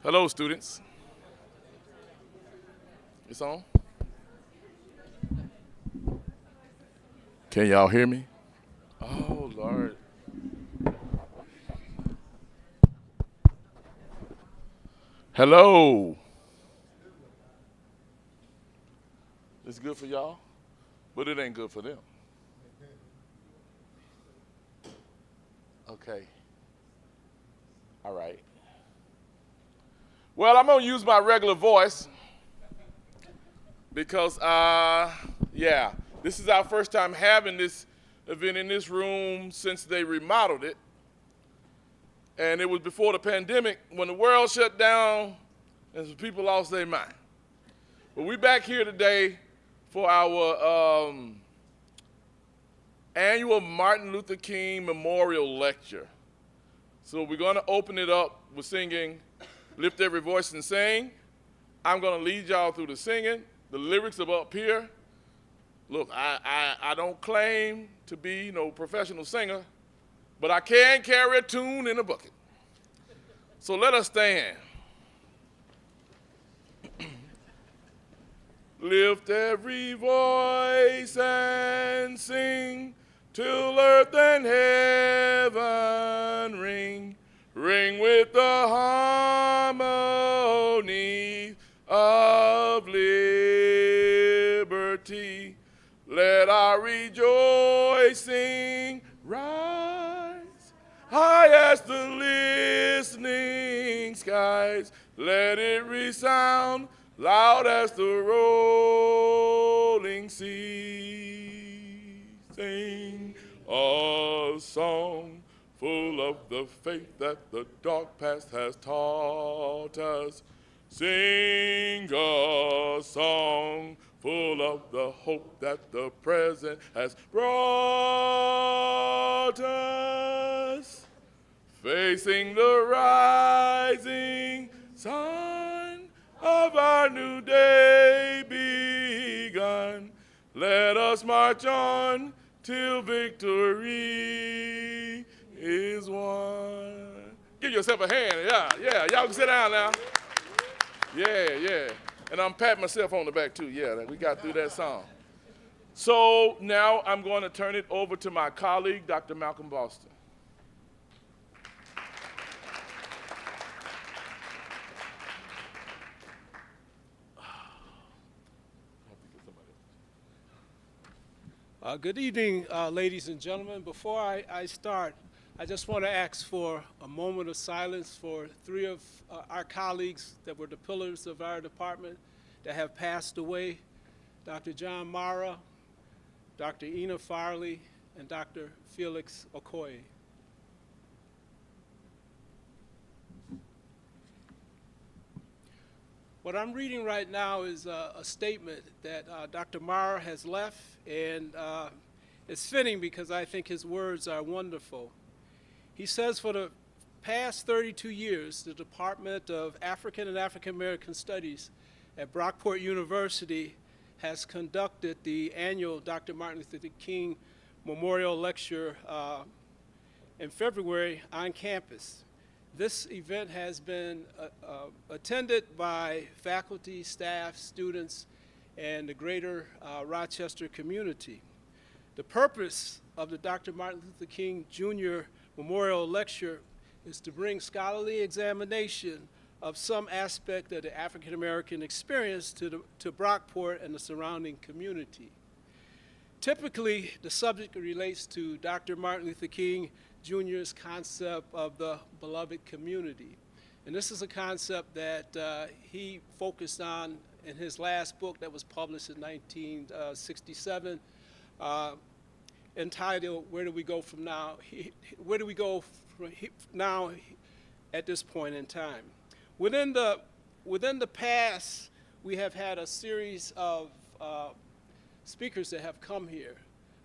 Hello, students. It's on? Can y'all hear me? Oh, Lord. Hello. It's good for y'all, but it ain't good for them. Okay. All right. Well, I'm going to use my regular voice because, yeah, this is our first time having this event in this room since they remodeled it. And it was before the pandemic when the world shut down and some people lost their mind. But we're back here today for our annual Martin Luther King Memorial Lecture. So we're going to open it up with singing Lift Every Voice and Sing. I'm going to lead y'all through the singing. The lyrics are up here. Look, I don't claim to be no professional singer, but I can carry a tune in a bucket. So let us stand. Lift every voice and sing till earth and heaven ring. Ring with the harmony of liberty. Let our rejoicing rise high as the listening skies. Let it resound loud as the rolling sea. Sing a song full of the faith that the dark past has taught us. Sing a song full of the hope that the present has brought us. Facing the rising sun of our new day begun, let us march on till victory is won. Give yourself a hand. Yeah. Y'all can sit down now. Yeah. And I'm patting myself on the back too. Yeah, we got through that song. So now I'm going to turn it over to my colleague, Dr. Malcolm Boston. Good evening, ladies and gentlemen. Before I start, I just want to ask for a moment of silence for three of our colleagues that were the pillars of our department that have passed away: Dr. John Mara, Dr. Ina Farley, and Dr. Felix Okoye. What I'm reading right now is a statement that Dr. Mara has left, and it's fitting because I think his words are wonderful. He says, for the past 32 years, the Department of African and African American Studies at Brockport University has conducted the annual Dr. Martin Luther King Memorial Lecture in February on campus. This event has been attended by faculty, staff, students, and the greater Rochester community. The purpose of the Dr. Martin Luther King Jr. Memorial Lecture is to bring scholarly examination of some aspect of the African American experience to Brockport and the surrounding community. Typically, the subject relates to Dr. Martin Luther King Jr.'s concept of the beloved community. And this is a concept that he focused on in his last book that was published in 1967, entitled, Where Do We Go From Now? Where do we go from now at this point in time? Within the past, we have had a series of speakers that have come here.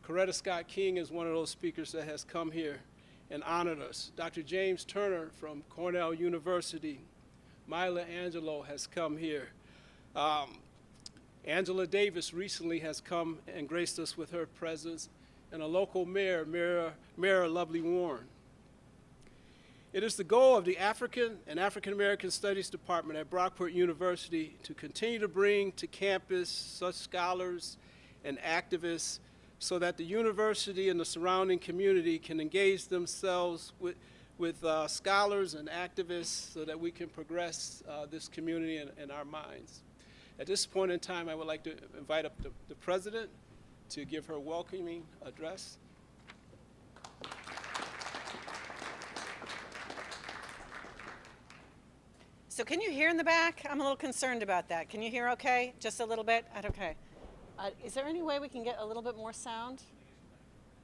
Coretta Scott King is one of those speakers that has come here and honored us. Dr. James Turner from Cornell University, Maya Angelou has come here. Angela Davis recently has come and graced us with her presence, and a local mayor, Mayor Lovely Warren. It is the goal of the African and African American Studies Department at Brockport University to continue to bring to campus such scholars and activists so that the university and the surrounding community can engage themselves with scholars and activists so that we can progress this community in our minds. At this point in time, I would like to invite up the president to give her welcoming address. So can you hear in the back? I'm a little concerned about that. Can you hear okay? Just a little bit? Okay. Is there any way we can get a little bit more sound?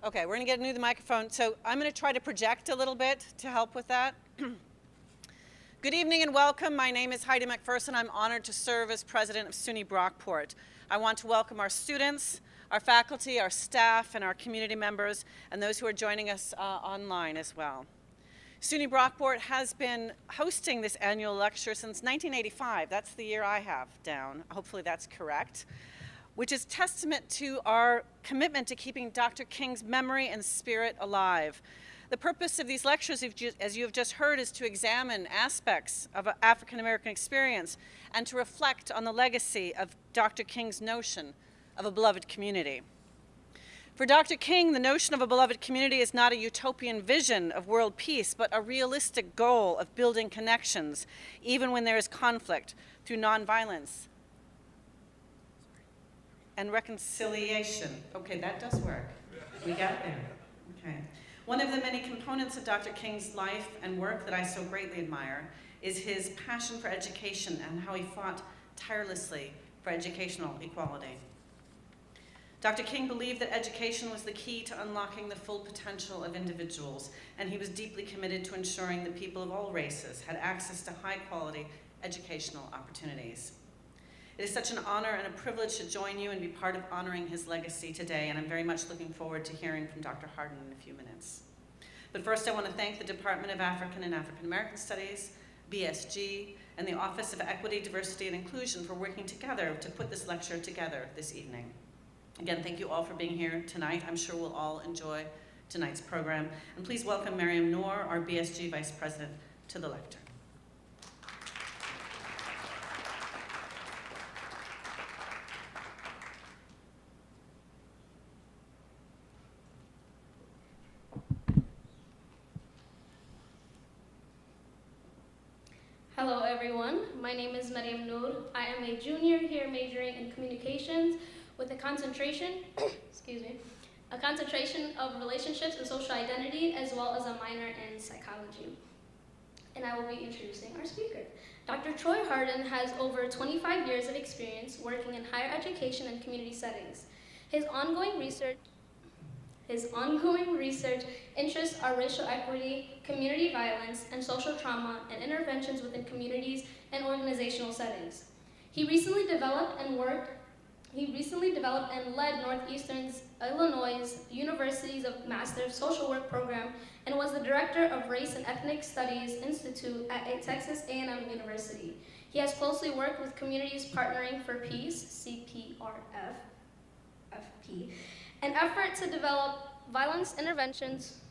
Okay, we're going to get a new microphone. So I'm going to try to project a little bit to help with that. Good evening and welcome. My name is Heidi McPherson. I'm honored to serve as president of SUNY Brockport. I want to welcome our students, our faculty, our staff, and our community members, and those who are joining us online as well. SUNY Brockport has been hosting this annual lecture since 1985. That's the year I have down. Hopefully that's correct. Which is testament to our commitment to keeping Dr. King's memory and spirit alive. The purpose of these lectures, as you have just heard, is to examine aspects of African American experience and to reflect on the legacy of Dr. King's notion of a beloved community. For Dr. King, the notion of a beloved community is not a utopian vision of world peace, but a realistic goal of building connections, even when there is conflict, through nonviolence and reconciliation. Okay, that does work. We got there. Okay. One of the many components of Dr. King's life and work that I so greatly admire is his passion for education and how he fought tirelessly for educational equality. Dr. King believed that education was the key to unlocking the full potential of individuals, and he was deeply committed to ensuring that people of all races had access to high-quality educational opportunities. It is such an honor and a privilege to join you and be part of honoring his legacy today, and I'm very much looking forward to hearing from Dr. Harden in a few minutes. But first, I want to thank the Department of African and African American Studies, BSG, and the Office of Equity, Diversity, and Inclusion for working together to put this lecture together this evening. Again, thank you all for being here tonight. I'm sure we'll all enjoy tonight's program. And please welcome Miriam Noor, our BSG Vice President, to the lectern. Hello everyone, my name is Miriam Noor. I am a junior here majoring in communications with a concentration, a concentration of relationships and social identity, as well as a minor in psychology. And I will be introducing our speaker. Dr. Troy Harden has over 25 years of experience working in higher education and community settings. His ongoing research interests are racial equity, community violence, and social trauma, and interventions within communities and organizational settings. He recently developed and led Northeastern Illinois University's Master of Social Work program and was the director of Race and Ethnic Studies Institute at Texas A&M University. He has closely worked with Communities Partnering for Peace, CPRF, an effort to develop violence interventions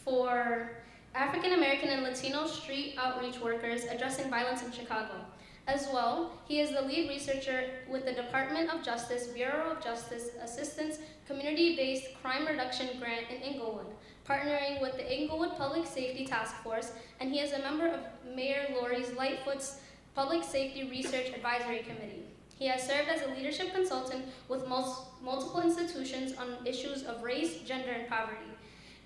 for African American and Latino street outreach workers addressing violence in Chicago. As well, he is the lead researcher with the Department of Justice, Bureau of Justice Assistance Community-Based Crime Reduction Grant in Inglewood, partnering with the Inglewood Public Safety Task Force, and he is a member of Mayor Lori Lightfoot's Public Safety Research Advisory Committee. He has served as a leadership consultant with multiple institutions on issues of race, gender, and poverty,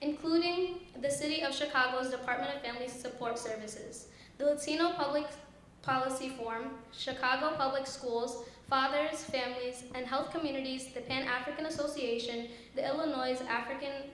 including the City of Chicago's Department of Family Support Services, the Latino Public Policy Forum, Chicago Public Schools, Fathers, Families, and Health Communities, the Pan-African Association, the Illinois African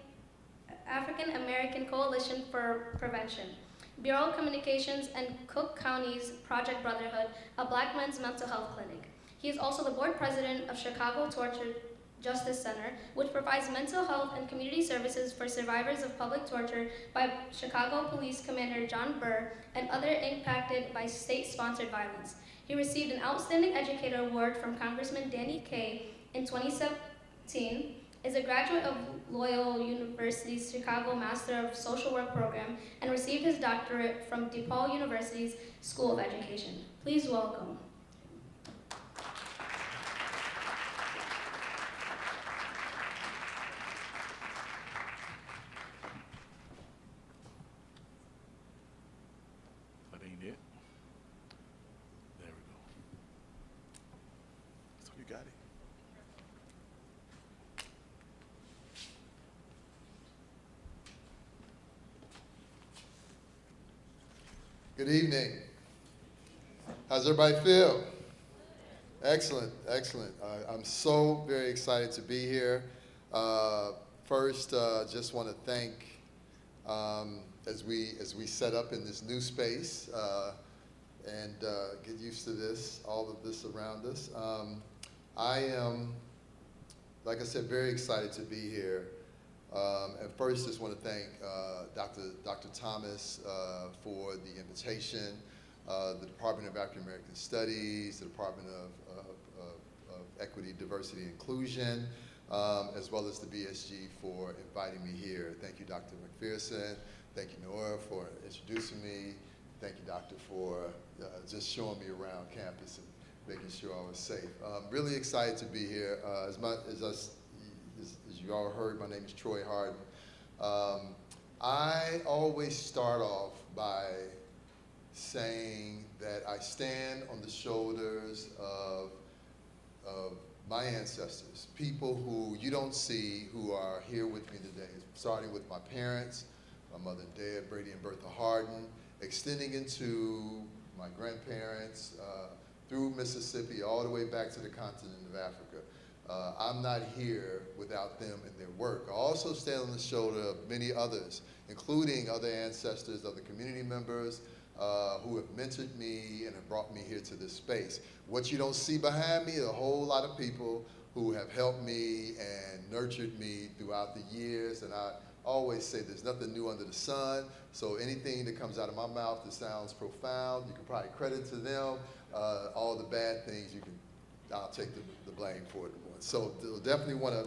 American Coalition for Prevention, Bureau of Communications, and Cook County's Project Brotherhood, a Black men's mental health clinic. He is also the board president of Chicago Torture Justice Center, which provides mental health and community services for survivors of public torture by Chicago Police Commander John Burr and others impacted by state-sponsored violence. He received an Outstanding Educator Award from Congressman Danny Kaye in 2017 is a graduate of Loyola University's Chicago Master of Social Work program and received his doctorate from DePaul University's School of Education. Please welcome. That ain't it. There we go. So you got it. Good evening. How's everybody feel? Excellent, excellent. I'm so very excited to be here. First, just want to thank, as we set up in this new space and get used to this, all of this around us. I am, like I said, very excited to be here. And first, just want to thank Dr. Thomas for the invitation, the Department of African American Studies, the Department of Equity, Diversity, and Inclusion, as well as the BSG for inviting me here. Thank you, Dr. McPherson. Thank you, Nora, for introducing me. Thank you, Doctor, for just showing me around campus and making sure I was safe. Really excited to be here. As you all heard, my name is Troy Harden. I always start off by saying that I stand on the shoulders of my ancestors, people who you don't see who are here with me today, starting with my parents, my mother and dad, Brady and Bertha Harden, extending into my grandparents, through Mississippi, all the way back to the continent of Africa. I'm not here without them and their work. I also stand on the shoulder of many others, including other ancestors, other community members who have mentored me and have brought me here to this space. What you don't see behind me are a whole lot of people who have helped me and nurtured me throughout the years, and I always say there's nothing new under the sun, so anything that comes out of my mouth that sounds profound, you can probably credit to them. All the bad things, I'll take the blame for it. So definitely want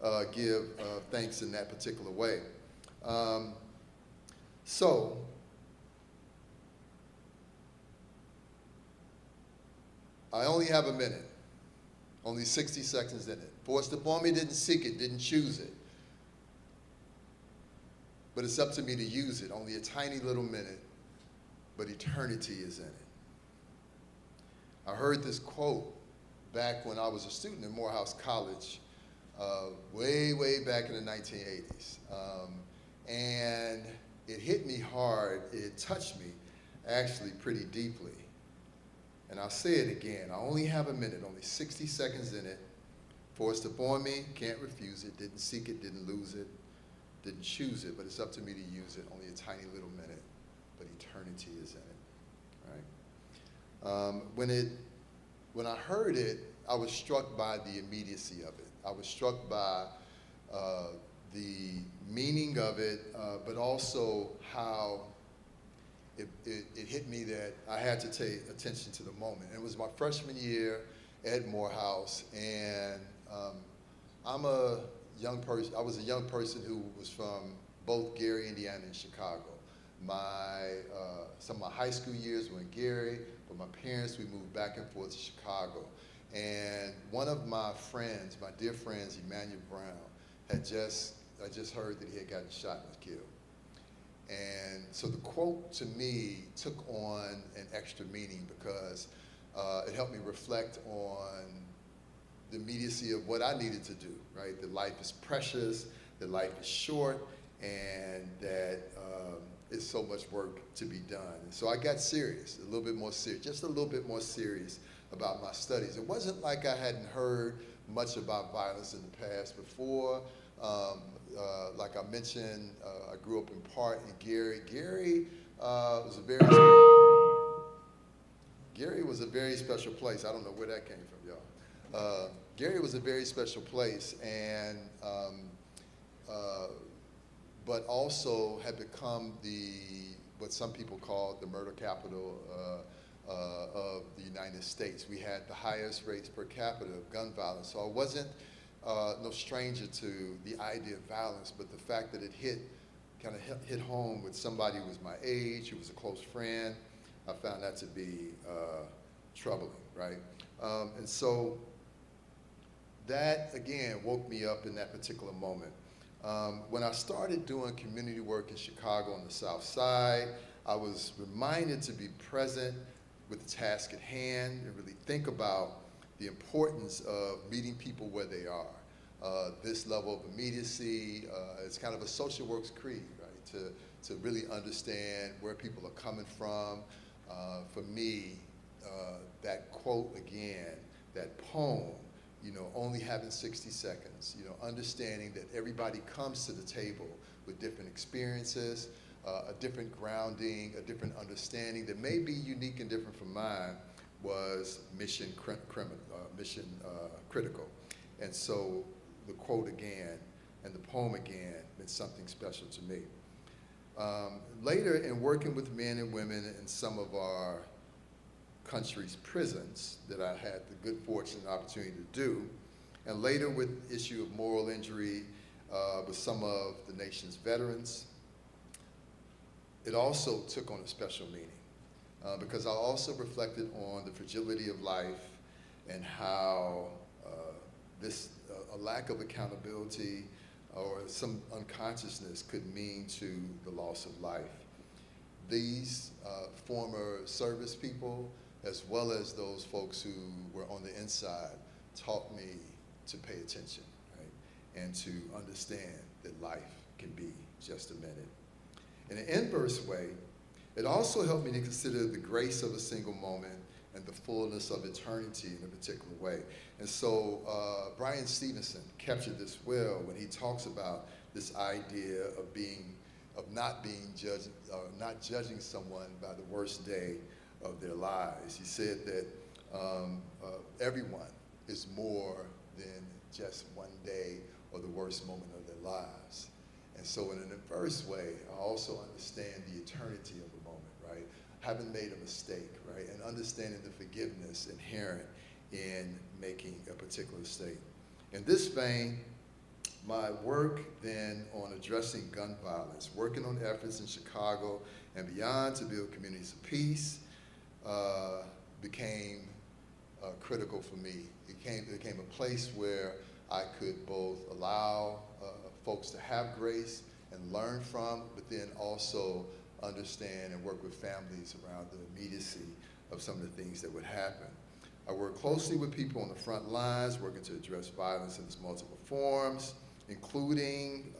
to give thanks in that particular way. So I only have a minute, only 60 seconds in it. Forced upon me, didn't seek it, didn't choose it. But it's up to me to use it, only a tiny little minute, but eternity is in it. I heard this quote back when I was a student at Morehouse College, way back in the 1980s. And it hit me hard, it touched me actually pretty deeply. And I'll say it again, I only have a minute, only 60 seconds in it. Forced upon me, can't refuse it, didn't seek it, didn't lose it, didn't choose it, but it's up to me to use it, only a tiny little minute, but eternity is in it, right? When I heard it, I was struck by the immediacy of it. I was struck by the meaning of it, but also how it hit me that I had to take attention to the moment. It was my freshman year at Morehouse, and I was a young person who was from both Gary, Indiana, and Chicago. Some of my high school years were in Gary, but my parents, we moved back and forth to Chicago. And one of my friends, my dear friends, Emmanuel Brown, I just heard that he had gotten shot and was killed. And so the quote to me took on an extra meaning because it helped me reflect on the immediacy of what I needed to do, right? That life is precious, that life is short, and that it's so much work to be done. And so I got serious, a little bit more serious, just a little bit more serious about my studies. It wasn't like I hadn't heard much about violence in the past before. Like I mentioned, I grew up in part in Gary. Gary was a very special place. I don't know where that came from, y'all. Gary was a very special place, and but also had become what some people call the murder capital of the United States. We had the highest rates per capita of gun violence. So I wasn't no stranger to the idea of violence, but the fact that it kind of hit home with somebody who was my age, who was a close friend, I found that to be troubling, right? And so that, again, woke me up in that particular moment. When I started doing community work in Chicago on the South Side, I was reminded to be present with the task at hand and really think about the importance of meeting people where they are. This level of immediacy is kind of a social work's creed, right? To really understand where people are coming from. For me, that quote again, that poem, only having 60 seconds, understanding that everybody comes to the table with different experiences, a different grounding, a different understanding that may be unique and different from mine, was mission critical. And so the quote again and the poem again meant something special to me. Later, in working with men and women in some of our country's prisons that I had the good fortune and opportunity to do, and later with the issue of moral injury with some of the nation's veterans, it also took on a special meaning because I also reflected on the fragility of life and how a lack of accountability or some unconsciousness could mean to the loss of life. These former service people, as well as those folks who were on the inside, taught me to pay attention, right? And to understand that life can be just a minute. In an inverse way, it also helped me to consider the grace of a single moment and the fullness of eternity in a particular way. And so Brian Stevenson captured this well when he talks about this idea of not judging someone by the worst day of their lives. He said that everyone is more than just one day or the worst moment of their lives. And so in an inverse way, I also understand the eternity of the moment, right? Having made a mistake, right? And understanding the forgiveness inherent in making a particular mistake. In this vein, my work then on addressing gun violence, working on efforts in Chicago and beyond to build communities of peace, became critical for me. It became a place where I could both allow folks to have grace and learn from, but then also understand and work with families around the immediacy of some of the things that would happen. I work closely with people on the front lines, working to address violence in its multiple forms, including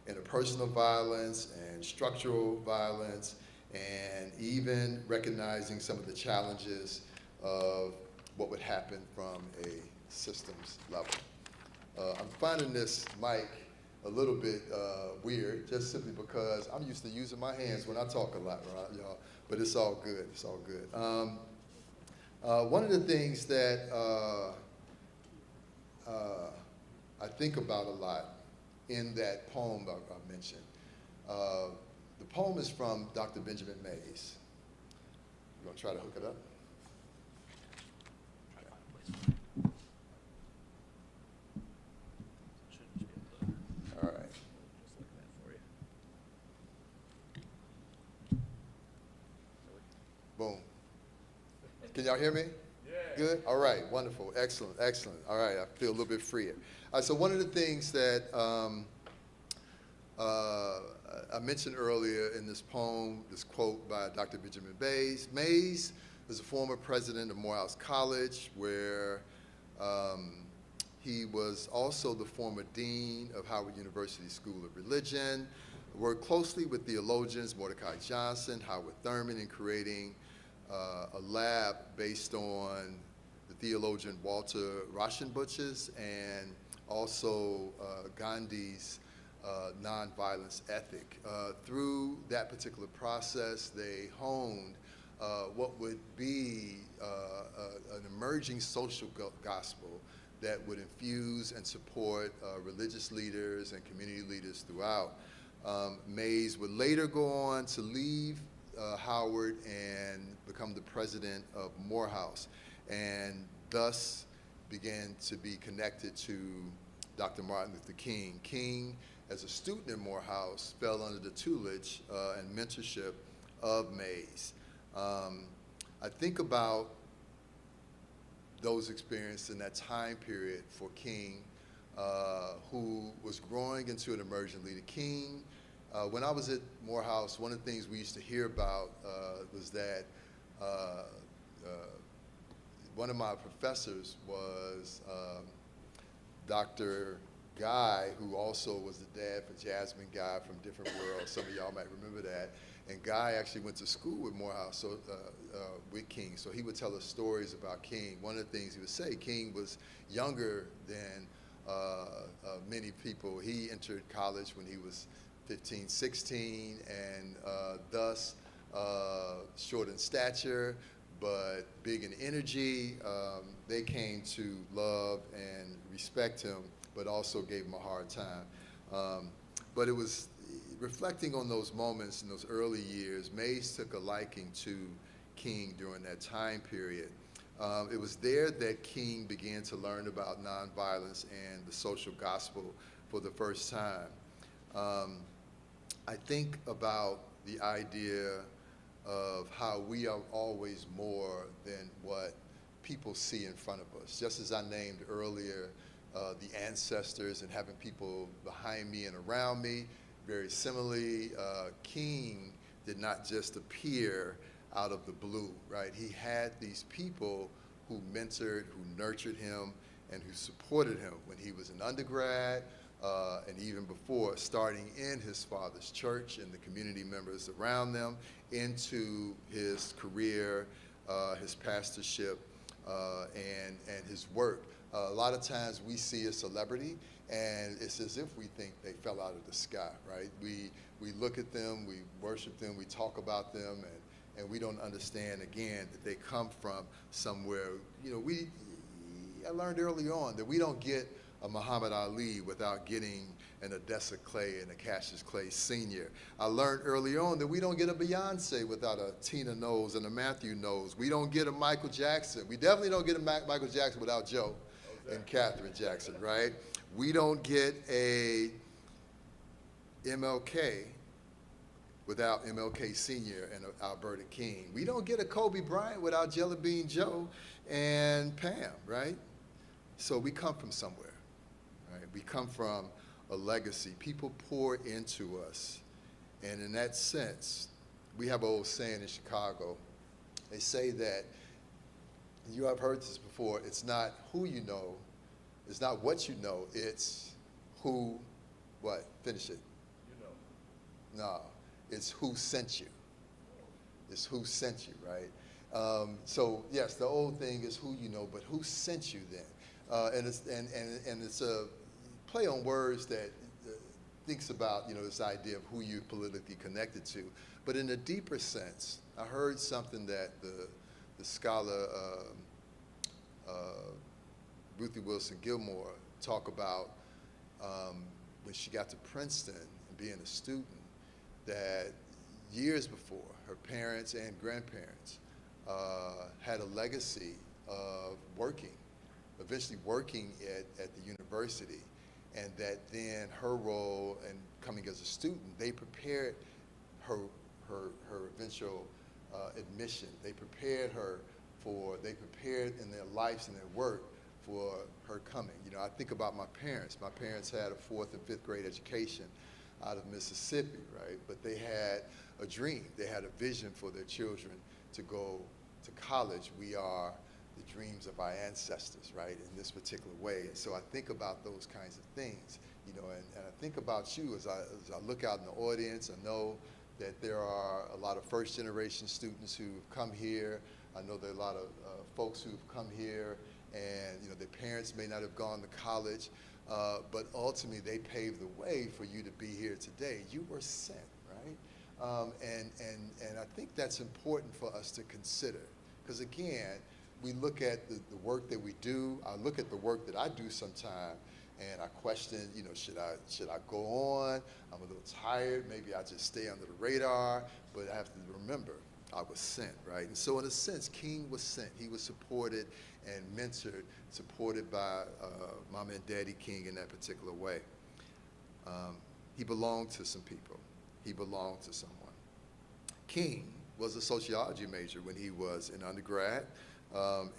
interpersonal violence and structural violence, and even recognizing some of the challenges of what would happen from a systems level. I'm finding this mic a little bit weird, just simply because I'm used to using my hands when I talk a lot, right, y'all? But it's all good, it's all good. One of the things that I think about a lot in that poem I mentioned, the poem is from Dr. Benjamin Mays. You gonna try to hook it up? All right. Boom. Can y'all hear me? Yeah. Good? All right, wonderful, excellent, excellent. All right, I feel a little bit freer. All right, so one of the things that I mentioned earlier in this poem, this quote by Dr. Benjamin Mays. Mays was a former president of Morehouse College, where he was also the former dean of Howard University School of Religion, worked closely with theologians Mordecai Johnson, Howard Thurman in creating a lab based on the theologian Walter Rauschenbusch's and also Gandhi's nonviolence ethic. Through that particular process, they honed what would be an emerging social gospel that would infuse and support religious leaders and community leaders throughout. Mays would later go on to leave Howard and become the president of Morehouse, and thus began to be connected to Dr. Martin Luther King. King, as a student in Morehouse, fell under the tutelage and mentorship of Mays. I think about those experiences in that time period for King, who was growing into an emerging leader. King, when I was at Morehouse, one of the things we used to hear about was that one of my professors was Dr. Guy, who also was the dad for Jasmine Guy from Different Worlds. Some of y'all might remember that. And Guy actually went to school with Morehouse, so, with King. So he would tell us stories about King. One of the things he would say, King was younger than many people. He entered college when he was 15, 16, and thus short in stature, but big in energy. They came to love and respect him, but also gave him a hard time. But it was reflecting on those moments in those early years. Mays took a liking to King during that time period. It was there that King began to learn about nonviolence and the social gospel for the first time. I think about the idea of how we are always more than what people see in front of us. Just as I named earlier the ancestors and having people behind me and around me, very similarly, King did not just appear out of the blue, right? He had these people who mentored, who nurtured him, and who supported him when he was an undergrad, and even before, starting in his father's church and the community members around them, into his career, his pastorship, and his work. A lot of times we see a celebrity, and it's as if we think they fell out of the sky, right? We look at them, we worship them, we talk about them, and we don't understand, again, that they come from somewhere. You know, I learned early on that we don't get a Muhammad Ali without getting an Odessa Clay and a Cassius Clay Sr. I learned early on that we don't get a Beyonce without a Tina Knowles and a Matthew Knowles. We don't get a Michael Jackson. We definitely don't get a Michael Jackson without Joe and Catherine Jackson, right? We don't get a MLK without MLK Sr. and Alberta King. We don't get a Kobe Bryant without Jelly Bean Joe and Pam, right? So we come from somewhere, right? We come from a legacy. People pour into us. And in that sense, we have an old saying in Chicago. They say that, and you have heard this before, it's not who you know, it's not what you know, it's who, what? Finish it. You know. No, it's who sent you. It's who sent you, right? So yes, the old thing is who you know, but who sent you then? And it's a play on words that thinks about, you know, this idea of who you're politically connected to. But in a deeper sense, I heard something that the scholar Ruthie Wilson Gilmore talk about when she got to Princeton and being a student, that years before, her parents and grandparents had a legacy of working, eventually working at the university, and that then her role in coming as a student, they prepared her eventual admission. They prepared her they prepared in their lives and their work for her coming. You know, I think about my parents. My parents had a 4th and 5th grade education out of Mississippi, right? But they had a dream. They had a vision for their children to go to college. We are the dreams of our ancestors, right, in this particular way. And so I think about those kinds of things, you know, and I think about you as I look out in the audience. I know that there are a lot of first-generation students who've come here. I know there are a lot of folks who've come here, and, you know, their parents may not have gone to college, but ultimately they paved the way for you to be here today. You were sent, right? And I think that's important for us to consider, because again, we look at the work that we do. I look at the work that I do sometime, and I question, you know, should I go on? I'm a little tired. Maybe I just stay under the radar. But I have to remember, I was sent, right? And so in a sense, King was sent. He was supported and mentored, supported by Mama and Daddy King in that particular way. He belonged to some people. He belonged to someone. King was a sociology major when he was in undergrad,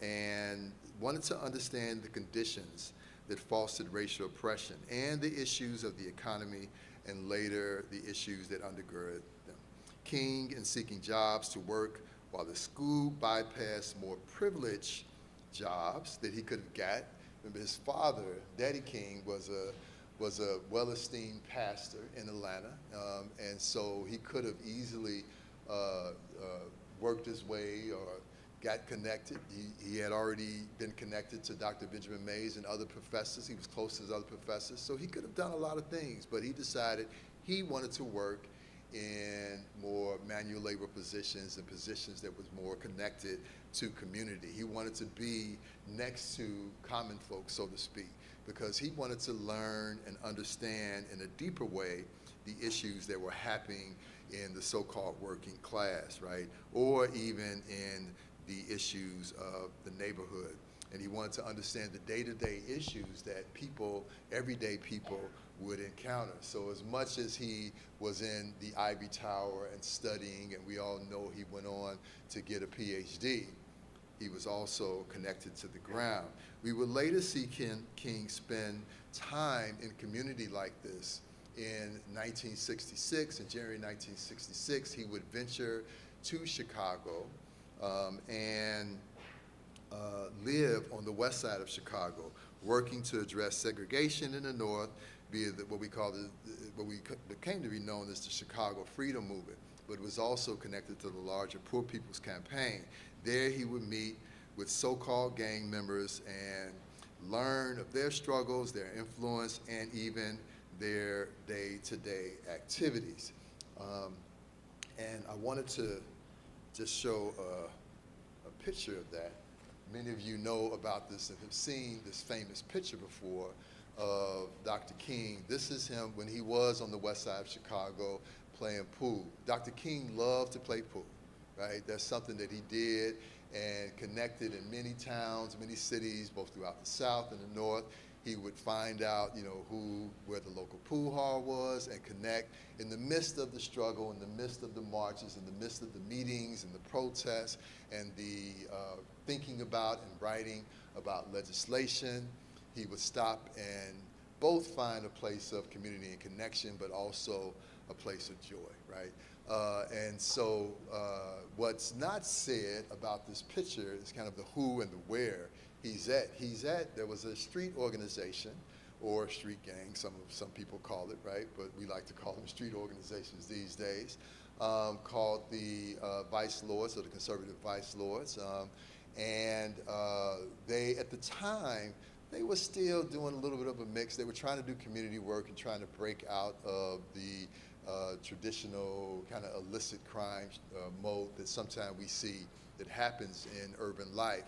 and wanted to understand the conditions that fostered racial oppression and the issues of the economy and later the issues that undergird them. King, in seeking jobs to work while the school bypassed more privileged jobs that he could have got. Remember, his father, Daddy King, was a well-esteemed pastor in Atlanta, and so he could have easily worked his way or got connected. He had already been connected to Dr. Benjamin Mays and other professors. He was close to his other professors, so he could have done a lot of things, but he decided he wanted to work in more manual labor positions and positions that was more connected to community. He wanted to be next to common folks, so to speak, because he wanted to learn and understand in a deeper way the issues that were happening in the so-called working class, right? Or even in the issues of the neighborhood. And he wanted to understand the day-to-day issues that people, everyday people, would encounter. So as much as he was in the Ivy Tower and studying, and we all know he went on to get a PhD, he was also connected to the ground. We would later see King spend time in community like this. In 1966, in January 1966, he would venture to Chicago and live on the west side of Chicago, working to address segregation in the north via what we came to be known as the Chicago Freedom Movement, but it was also connected to the larger Poor People's Campaign. There he would meet with so-called gang members and learn of their struggles, their influence, and even their day-to-day activities. And I wanted to just show a picture of that. Many of you know about this and have seen this famous picture before of Dr. King. This is him when he was on the west side of Chicago playing pool. Dr. King loved to play pool, right? That's something that he did and connected in many towns, many cities, both throughout the South and the North. He would find out, where the local pool hall was and connect in the midst of the struggle, in the midst of the marches, in the midst of the meetings and the protests and the thinking about and writing about legislation. He would stop and both find a place of community and connection, but also a place of joy, right? And so what's not said about this picture is kind of the who and the where he's at. There was a street organization or street gang, some people call it, right? But we like to call them street organizations these days, called the Vice Lords, or the Conservative Vice Lords. And they, at the time, they were still doing a little bit of a mix. They were trying to do community work and trying to break out of the traditional kind of illicit crime mode that sometimes we see that happens in urban life.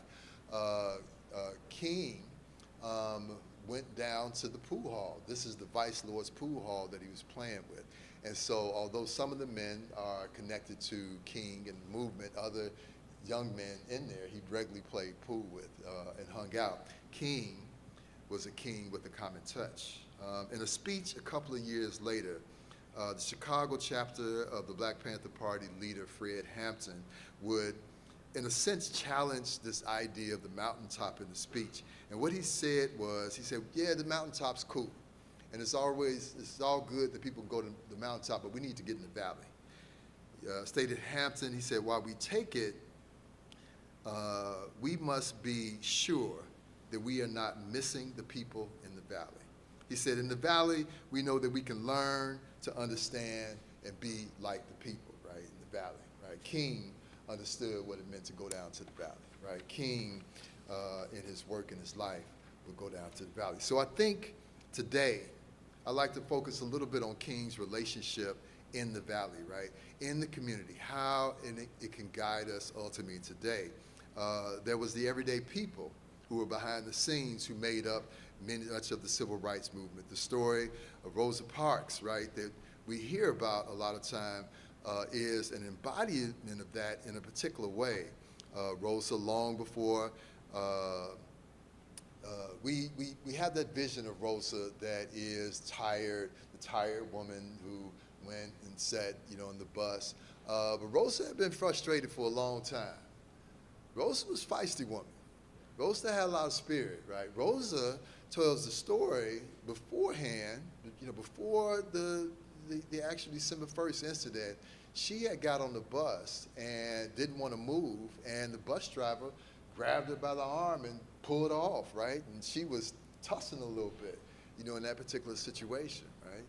King went down to the pool hall. This is the Vice Lord's pool hall that he was playing with. And so although some of the men are connected to King and the movement, other young men in there he regularly played pool with and hung out. King was a king with a common touch. In a speech a couple of years later, the Chicago chapter of the Black Panther Party leader, Fred Hampton, would, in a sense, challenge this idea of the mountaintop in the speech. And what he said was, yeah, the mountaintop's cool. And it's all good that people go to the mountaintop, but we need to get in the valley. Stated Hampton, he said, while we take it, we must be sure that we are not missing the people in the valley. He said, in the valley, we know that we can learn to understand and be like the people, right, in the valley, right? King understood what it meant to go down to the valley, right? King, in his work and his life, would go down to the valley. So I think today, I'd like to focus a little bit on King's relationship in the valley, right? In the community, how it can guide us ultimately today. There was the everyday people who were behind the scenes who made up much of the civil rights movement. The story of Rosa Parks, right, that we hear about a lot of time, is an embodiment of that in a particular way. Rosa, long before we have that vision of Rosa that is tired, the tired woman who went and sat, on the bus. But Rosa had been frustrated for a long time. Rosa was a feisty woman. Rosa had a lot of spirit, right? Rosa tells the story beforehand, before the actual December 1st incident. She had got on the bus and didn't want to move, and the bus driver grabbed her by the arm and pulled her off, right? And she was tussling a little bit, in that particular situation, right?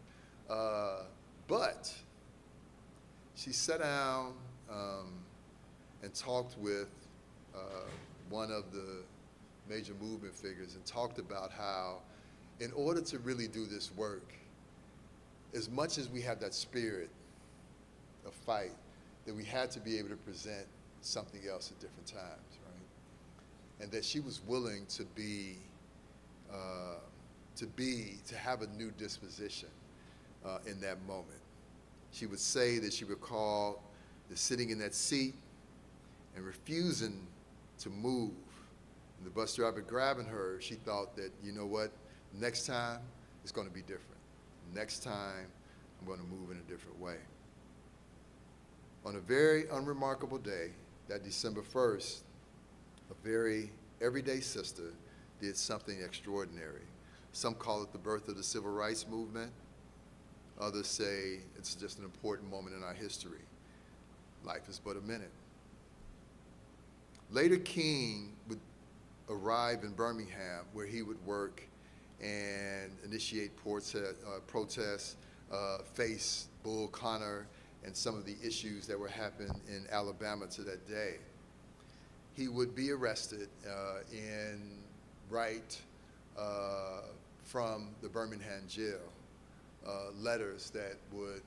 But she sat down and talked with one of the major movement figures and talked about how, in order to really do this work, as much as we have that spirit of fight, that we had to be able to present something else at different times, right? And that she was willing to have a new disposition in that moment. She would say that she recalled the sitting in that seat and refusing to move. And the bus driver grabbing her, she thought that, what, next time it's going to be different. Next time I'm going to move in a different way. On a very unremarkable day, that December 1st, a very everyday sister did something extraordinary. Some call it the birth of the civil rights movement. Others say it's just an important moment in our history. Life is but a minute. Later, King would arrive in Birmingham, where he would work and initiate protests, face Bull Connor and some of the issues that were happening in Alabama to that day. He would be arrested and write from the Birmingham jail letters that would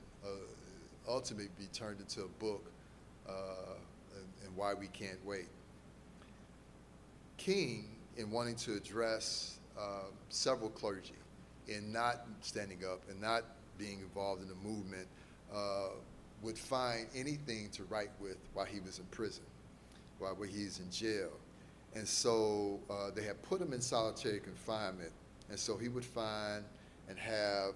ultimately be turned into a book, and Why We Can't Wait. King, in wanting to address several clergy, in not standing up and not being involved in the movement, would find anything to write with while he was in prison, while he's in jail. And so they had put him in solitary confinement, and so he would find and have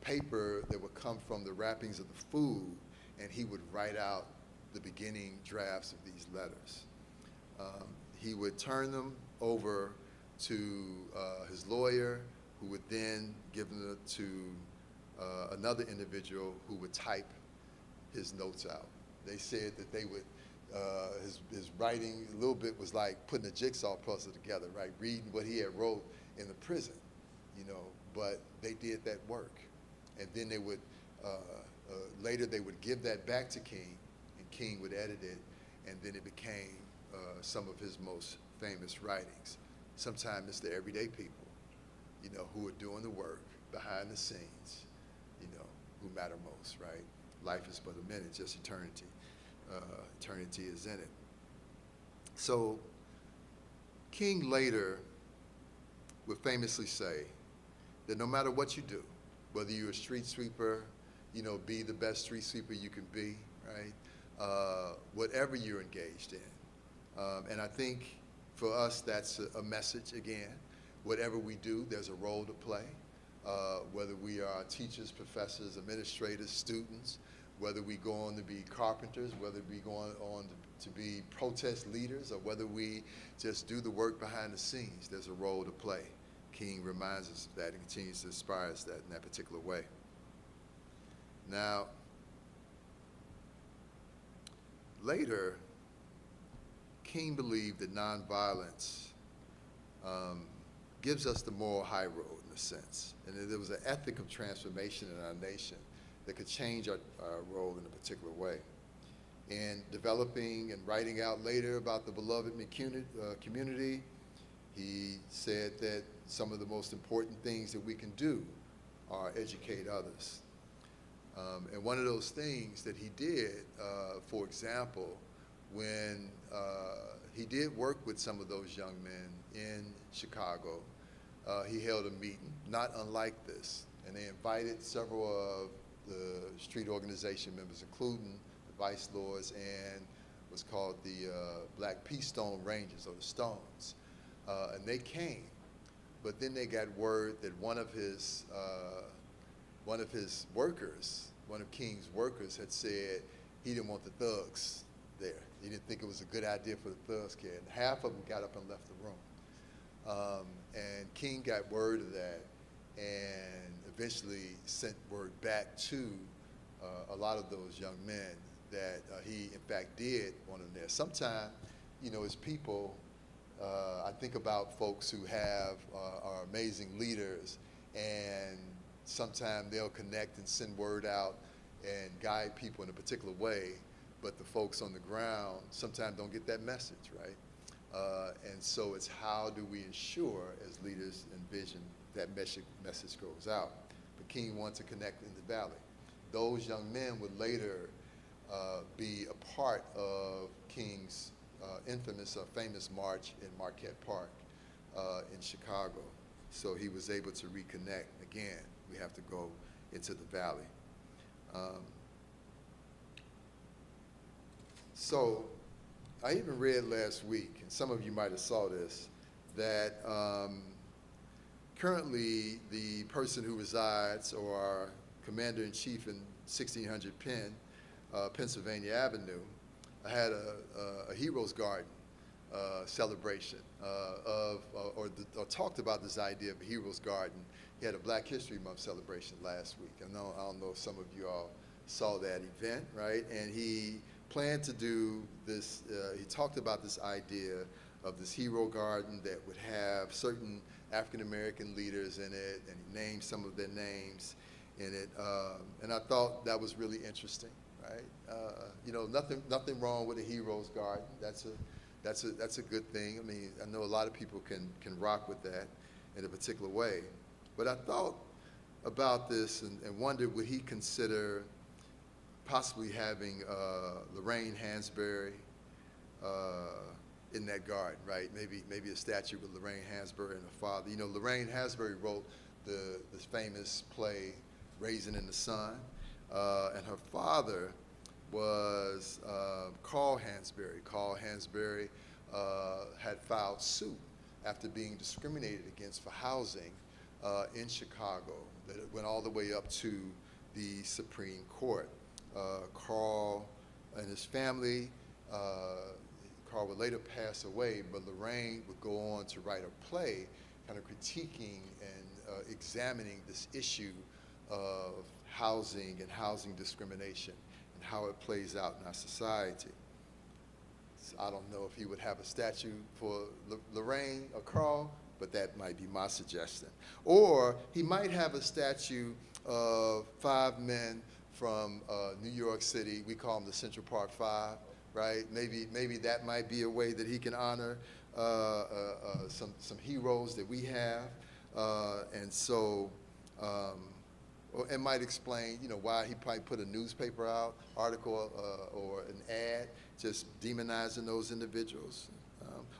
paper that would come from the wrappings of the food, and he would write out the beginning drafts of these letters. He would turn them over to his lawyer, who would then give them to another individual who would type his notes out. They said that they would, his writing a little bit was like putting a jigsaw puzzle together, right? Reading what he had wrote in the prison, but they did that work. And then they would, later they would give that back to King, and King would edit it, and then it became some of his most famous writings. Sometimes it's the everyday people, who are doing the work behind the scenes, who matter most, right? Life is but a minute, just eternity. Eternity is in it. So King later would famously say that no matter what you do, whether you're a street sweeper, be the best street sweeper you can be, right? Whatever you're engaged in. And I think for us, that's a message again. Whatever we do, there's a role to play. Whether we are teachers, professors, administrators, students, whether we go on to be carpenters, whether we go on to be protest leaders, or whether we just do the work behind the scenes, there's a role to play. King reminds us of that and continues to inspire us that in that particular way. Now, later, King believed that nonviolence gives us the moral high road in a sense, and that there was an ethic of transformation in our nation that could change our role in a particular way. In developing and writing out later about the beloved community, he said that some of the most important things that we can do are educate others. And one of those things that he did, for example, when he did work with some of those young men in Chicago, he held a meeting, not unlike this, and they invited several of the street organization members, including the Vice Lords and what's called the Black Peace Stone Rangers, or the Stones. And they came, but then they got word that one of his workers, one of King's workers, had said he didn't want the thugs there. He didn't think it was a good idea for the thugs kid. And half of them got up and left the room. And King got word of that and eventually sent word back to a lot of those young men that he, in fact, did want them there. Sometimes, you know, as people, I think about folks who are amazing leaders, and sometimes they'll connect and send word out and guide people in a particular way, but the folks on the ground sometimes don't get that message, right? And so it's how do we ensure, as leaders and vision, that message goes out. But King wanted to connect in the valley. Those young men would later be a part of King's infamous or famous march in Marquette Park in Chicago. So he was able to reconnect. Again, we have to go into the valley. So I even read last week, and some of you might have saw this, that currently the person who resides, or our commander-in-chief in 1600 Penn, Pennsylvania Avenue, had a Heroes Garden celebration or talked about this idea of a Heroes Garden. He had a Black History Month celebration last week. I don't know if some of you all saw that event, right? And he planned to do this, he talked about this idea of this hero garden that would have certain African-American leaders in it, and he named some of their names in it. And I thought that was really interesting, right? You know, nothing wrong with a hero's garden. That's a good thing. I mean, I know a lot of people can rock with that in a particular way. But I thought about this and wondered, would he consider possibly having Lorraine Hansberry in that garden, right? Maybe a statue with Lorraine Hansberry and her father. You know, Lorraine Hansberry wrote this famous play, Raisin in the Sun, and her father was Carl Hansberry. Carl Hansberry had filed suit after being discriminated against for housing in Chicago. That it went all the way up to the Supreme Court. Carl and his family, Carl would later pass away, but Lorraine would go on to write a play kind of critiquing and examining this issue of housing and housing discrimination and how it plays out in our society. So I don't know if he would have a statue for Lorraine or Carl, but that might be my suggestion. Or he might have a statue of 5 men from New York City. We call them the Central Park Five, right? Maybe that might be a way that he can honor some heroes that we have, and so and might explain, you know, why he probably put a newspaper article or an ad just demonizing those individuals.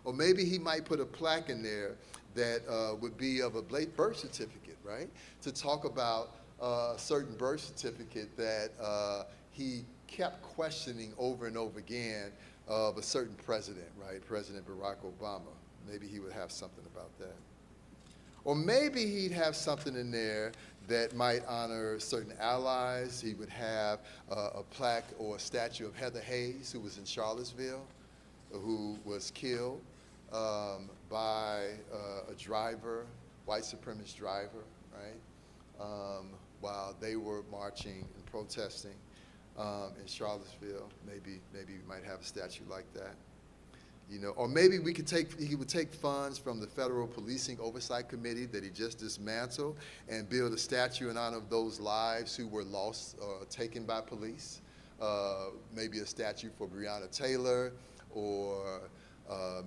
Or maybe he might put a plaque in there that would be of a birth certificate, right? To talk about a certain birth certificate that he kept questioning over and over again of a certain president, right? President Barack Obama. Maybe he would have something about that. Or maybe he'd have something in there that might honor certain allies. He would have a plaque or a statue of Heather Hayes, who was in Charlottesville, who was killed by a driver, white supremacist driver, right? While they were marching and protesting in Charlottesville. Maybe we might have a statue like that. You know, or maybe he would take funds from the Federal Policing Oversight Committee that he just dismantled and build a statue in honor of those lives who were lost or taken by police. Maybe a statue for Breonna Taylor, or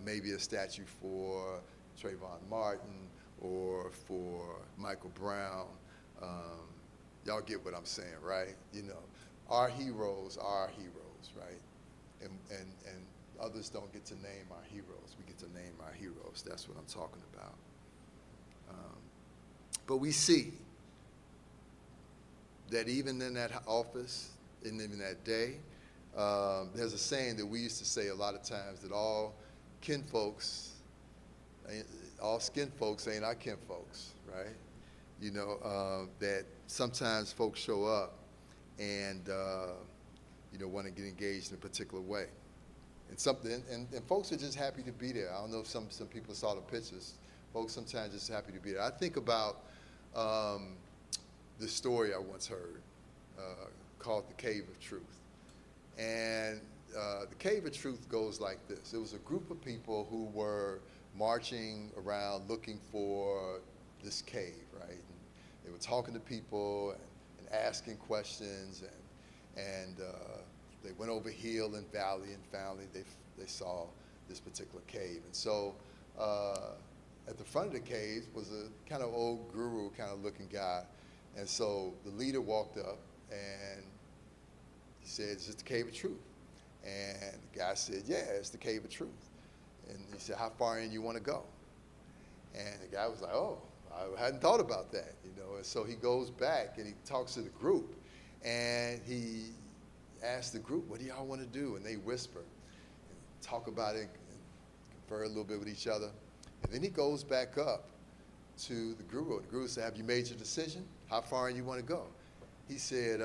maybe a statue for Trayvon Martin, or for Michael Brown. Y'all get what I'm saying, right? You know, our heroes are our heroes, right? And others don't get to name our heroes. We get to name our heroes. That's what I'm talking about. But we see that even in that office, and even that day, there's a saying that we used to say a lot of times that all skin folks ain't our kin folks, right? You know, that sometimes folks show up and, you know, want to get engaged in a particular way. And folks are just happy to be there. I don't know if some people saw the pictures. Folks sometimes just happy to be there. I think about the story I once heard called The Cave of Truth. And the Cave of Truth goes like this. It was a group of people who were marching around looking for this cave, right? And they were talking to people and asking questions, and they went over hill and valley, and finally they saw this particular cave. And so at the front of the cave was a kind of old guru kind of looking guy. And so the leader walked up and he said, "Is this the Cave of Truth?" And the guy said, "Yeah, it's the Cave of Truth." And he said, "How far in you want to go?" And the guy was like, "Oh, I hadn't thought about that, you know." And so he goes back and he talks to the group, and he asks the group, "What do y'all want to do?" And they whisper and talk about it and confer a little bit with each other. And then he goes back up to the guru. The guru said, "Have you made your decision? How far in you want to go?" He said,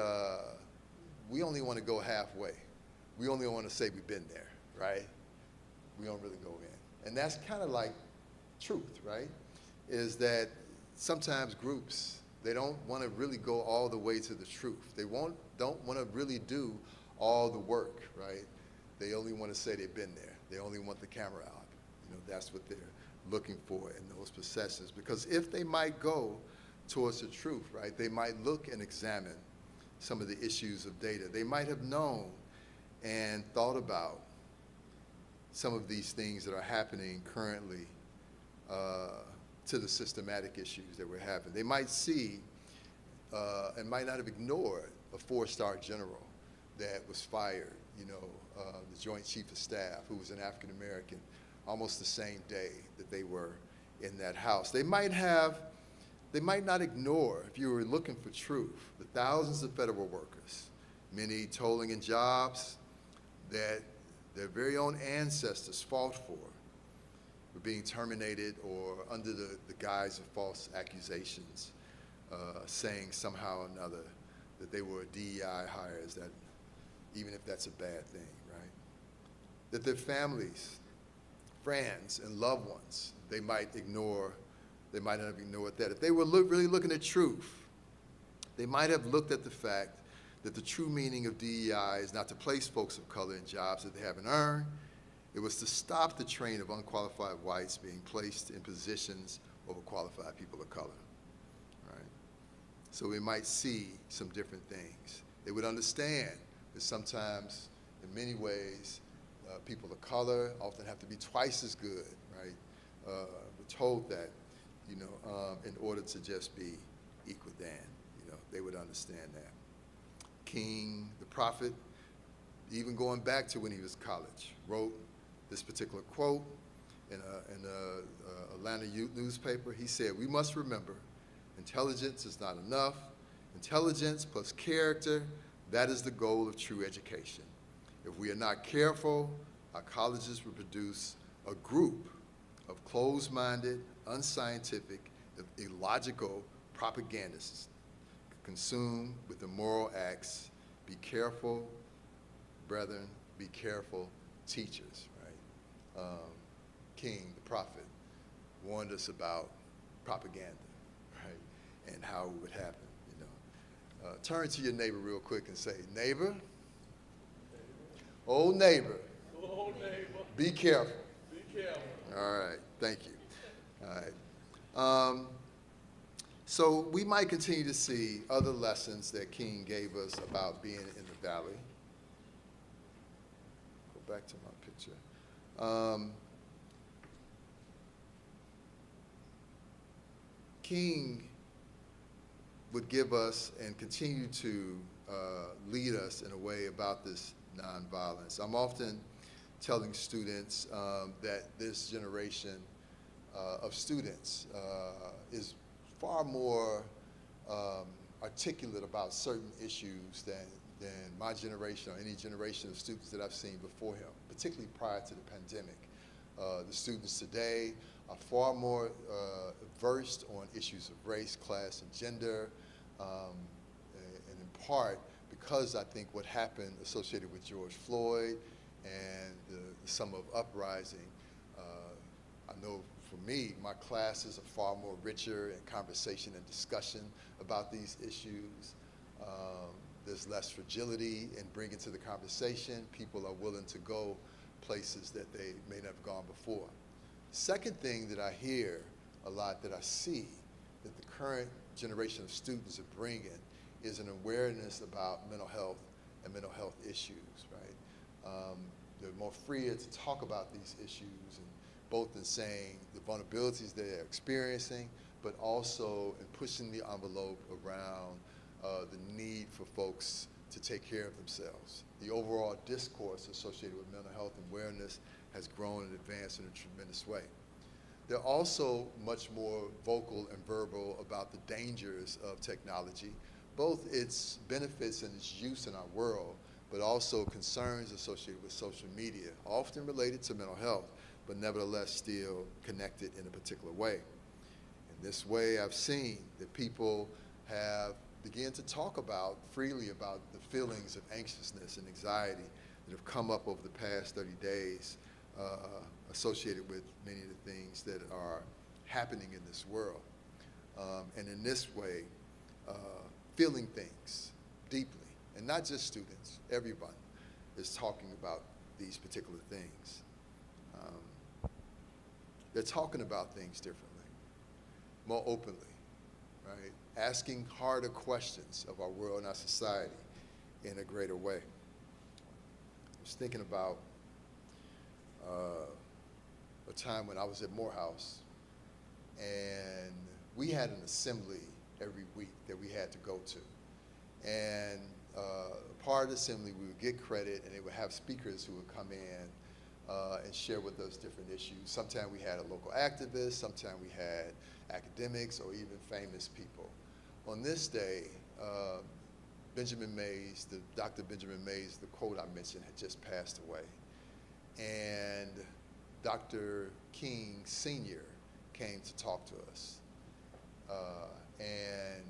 "We only want to go halfway. We only want to say we've been there, right? We don't really go in." And that's kind of like truth, right? Is that sometimes groups, they don't want to really go all the way to the truth. They don't want to really do all the work, right? They only want to say they've been there. They only want the camera out. You know, that's what they're looking for in those processes. Because if they might go towards the truth, right, they might look and examine some of the issues of data. They might have known and thought about some of these things that are happening currently to the systematic issues that we're having. They might see and might not have ignored a 4-star general that was fired, you know, the Joint Chief of Staff, who was an African American, almost the same day that they were in that house. They might not ignore, if you were looking for truth, the thousands of federal workers, many tolling in jobs that their very own ancestors fought for, were being terminated or under the guise of false accusations, saying somehow or another that they were DEI hires, that even if that's a bad thing, right? That their families, friends, and loved ones, they might not have ignored that. If they were really looking at truth, they might have looked at the fact that the true meaning of DEI is not to place folks of color in jobs that they haven't earned. It was to stop the train of unqualified whites being placed in positions of qualified people of color, right? So we might see some different things. They would understand that sometimes, in many ways, people of color often have to be twice as good, right? We're told that, you know, in order to just be equal than, you know, they would understand that. King, the prophet, even going back to when he was in college, wrote this particular quote in a Atlanta Youth newspaper. He said, "We must remember, intelligence is not enough. Intelligence plus character, that is the goal of true education. If we are not careful, our colleges will produce a group of closed-minded, unscientific, illogical propagandists consumed with immoral acts. Be careful, brethren, be careful, teachers," right? King, the prophet, warned us about propaganda, right? And how it would happen, you know. Turn to your neighbor real quick and say, "Neighbor, old neighbor, be careful." Be careful. All right, thank you. All right. So we might continue to see other lessons that King gave us about being in the valley. Go back to my picture. King would give us and continue to lead us in a way about this nonviolence. I'm often telling students that this generation of students is far more articulate about certain issues than my generation or any generation of students that I've seen before him, particularly prior to the pandemic. The students today are far more versed on issues of race, class, and gender, and in part because I think what happened associated with George Floyd and the summer of uprising. I know for me, my classes are far more richer in conversation and discussion about these issues. There's less fragility in bringing to the conversation. People are willing to go places that they may not have gone before. Second thing that I hear a lot, that I see, that the current generation of students are bringing is an awareness about mental health and mental health issues, right? They're more freer to talk about these issues, and both in saying the vulnerabilities they're experiencing, but also in pushing the envelope around the need for folks to take care of themselves. The overall discourse associated with mental health and awareness has grown and advanced in a tremendous way. They're also much more vocal and verbal about the dangers of technology, both its benefits and its use in our world, but also concerns associated with social media, often related to mental health, but nevertheless still connected in a particular way. In this way, I've seen that people have began to talk freely about the feelings of anxiousness and anxiety that have come up over the past 30 days associated with many of the things that are happening in this world. And in this way, feeling things deeply, and not just students, everyone is talking about these particular things. They're talking about things differently, more openly, right? Asking harder questions of our world and our society in a greater way. I was thinking about a time when I was at Morehouse, and we had an assembly every week that we had to go to. And part of the assembly, we would get credit, and they would have speakers who would come in and share with us different issues. Sometimes we had a local activist, sometimes we had academics or even famous people. On this day, Benjamin Mays, Dr. Benjamin Mays, the quote I mentioned, had just passed away. And Dr. King Sr. came to talk to us. And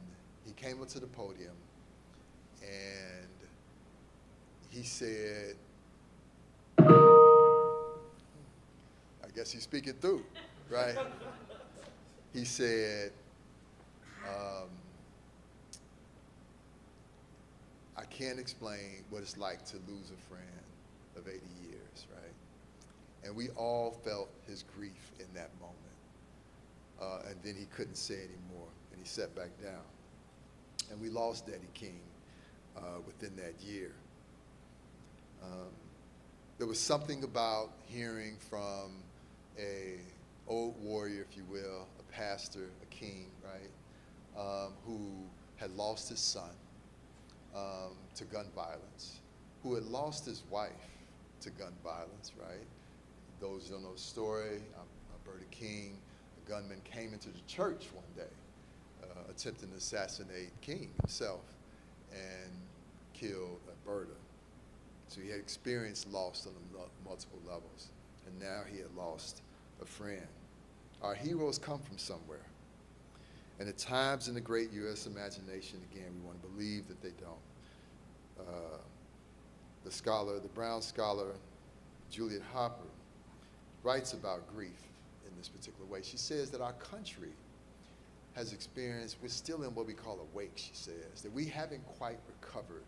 he came up to the podium and he said, I guess he's speaking through, right? He said, I can't explain what it's like to lose a friend of 80 years, right? And we all felt his grief in that moment. And then he couldn't say anymore, and he sat back down. And we lost Daddy King within that year. There was something about hearing from a old warrior, if you will, a pastor, a king, right, who had lost his son to gun violence, who had lost his wife to gun violence, right? Those who don't know the story, Alberta King, a gunman came into the church one day, attempting to assassinate King himself and killed Alberta. So he had experienced loss on multiple levels, and now he had lost a friend. Our heroes come from somewhere. And at times in the great U.S. imagination, again, we want to believe that they don't. The Brown scholar, Juliet Hopper, writes about grief in this particular way. She says that our country has experienced, we're still in what we call a wake, she says, that we haven't quite recovered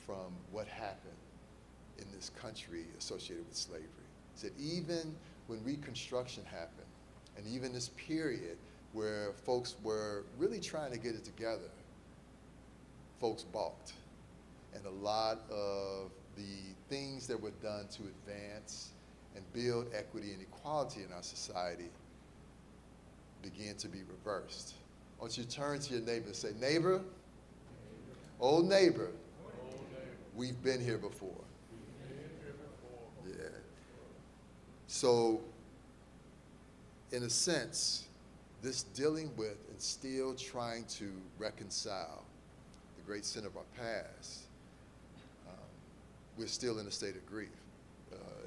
from what happened in this country associated with slavery. She said even when Reconstruction happened, and even this period where folks were really trying to get it together, folks balked. And a lot of the things that were done to advance and build equity and equality in our society began to be reversed. I want you to turn to your neighbor and say, neighbor, old neighbor, we've been here before. Yeah. So, in a sense, this dealing with and still trying to reconcile great sin of our past, we're still in a state of grief.